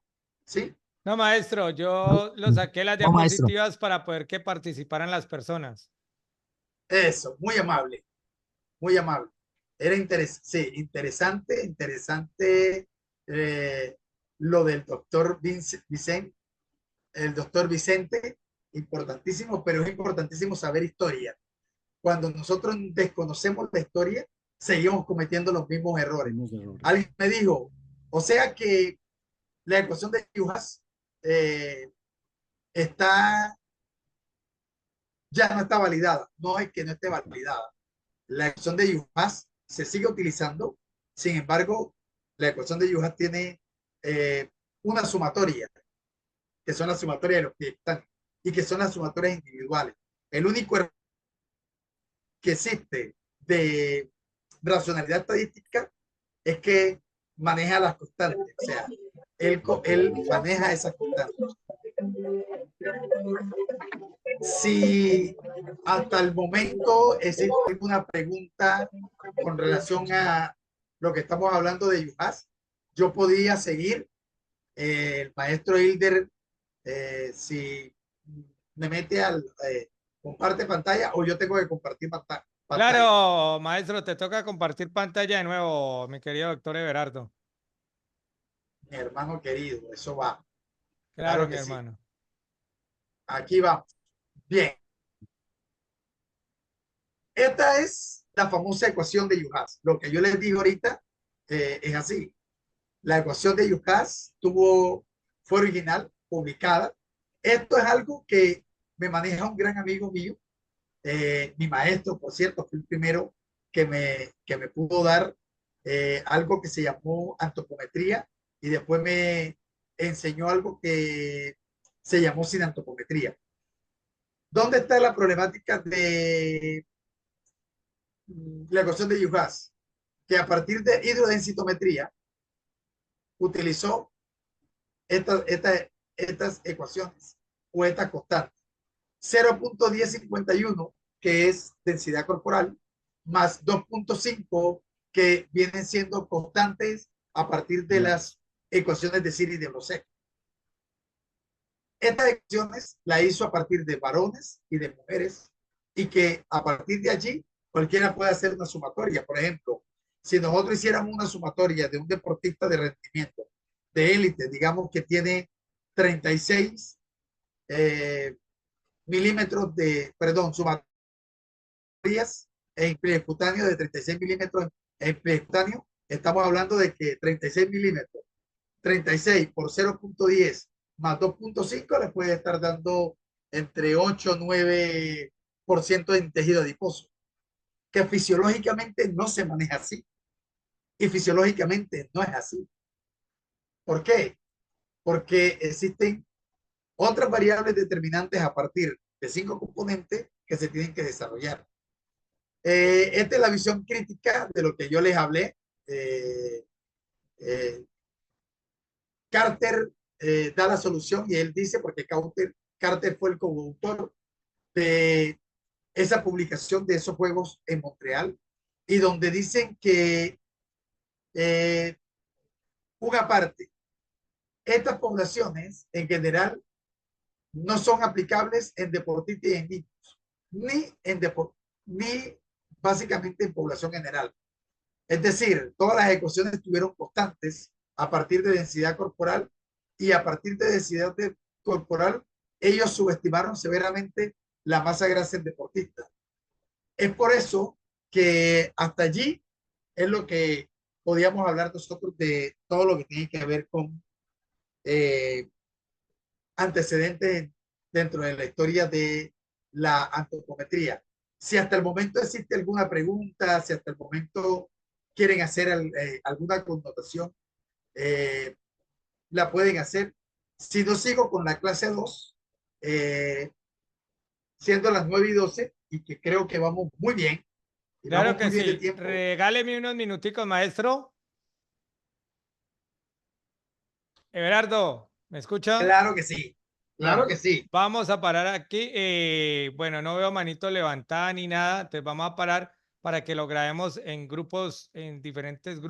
¿sí? No, maestro, yo lo saqué las No, maestro. diapositivas para poder que participaran las personas. Eso, muy amable, muy amable. Era sí, interesante lo del doctor Vicente, el doctor Vicente, importantísimo, pero es importantísimo saber historia. Cuando nosotros desconocemos la historia, seguimos cometiendo los mismos errores. Alguien me dijo, o sea que la ecuación de Yuhas ya no está validada. No es que no esté validada. La ecuación de Yuhas se sigue utilizando. Sin embargo, la ecuación de Yuhas tiene una sumatoria, que son las sumatorias de los que están y que son las sumatorias individuales. El único error que existe de racionalidad estadística es que maneja las constantes. O sea, él maneja esas constantes. Si hasta el momento existe alguna pregunta con relación a lo que estamos hablando de Yuhas, yo podía seguir. El maestro Hilder, si me mete comparte pantalla o yo tengo que compartir pantalla. Claro, maestro, te toca compartir pantalla de nuevo, mi querido doctor Everardo. Mi hermano querido, eso va. Claro, que mi hermano. Sí. Aquí va. Bien. Esta es la famosa ecuación de Yuhas. Lo que yo les digo ahorita es así. La ecuación de Yuhas fue original, publicada. Esto es algo que me maneja un gran amigo mío, mi maestro, por cierto, fue el primero que me pudo dar algo que se llamó antropometría y después me enseñó algo que se llamó sinantropometría. ¿Dónde está la problemática de la ecuación de Yuhas? Que a partir de hidrodensitometría utilizó estas ecuaciones o estas constantes. 0.1051, que es densidad corporal, más 2.5, que vienen siendo constantes a partir de las ecuaciones de Siri de Brochet. Estas ecuaciones la hizo a partir de varones y de mujeres, y que a partir de allí cualquiera puede hacer una sumatoria. Por ejemplo, si nosotros hiciéramos una sumatoria de un deportista de rendimiento de élite, digamos que tiene 36 milímetros de, perdón, sumatorias en pliecutáneo de 36 milímetros en pliecutáneo, estamos hablando de que 36 milímetros, 36 por 0.10 más 2.5 le puede estar dando entre 8 y 9% en tejido adiposo, que fisiológicamente no se maneja así. Y fisiológicamente no es así. ¿Por qué? Porque existen otras variables determinantes a partir de 5 componentes que se tienen que desarrollar. Esta es la visión crítica de lo que yo les hablé. Carter da la solución y él dice, porque Carter fue el coautor de esa publicación de esos juegos en Montreal, y donde dicen que una parte, estas poblaciones en general no son aplicables en deportistas y en niños, ni básicamente en población general. Es decir, todas las ecuaciones estuvieron constantes a partir de densidad corporal, y a partir de densidad corporal ellos subestimaron severamente la masa grasa en deportistas. Es por eso que hasta allí es lo que podíamos hablar nosotros de todo lo que tiene que ver con antecedentes dentro de la historia de la antropometría. Si hasta el momento existe alguna pregunta, si hasta el momento quieren hacer alguna connotación, la pueden hacer. Si no, sigo con la clase 2, siendo las 9:12, y que creo que vamos muy bien. Claro que sí. Regáleme unos minuticos, maestro. Everardo, ¿me escucha? Claro que sí. Claro que sí. Vamos a parar aquí. Bueno, no veo manito levantada ni nada. Entonces vamos a parar para que lo grabemos en grupos, en diferentes grupos.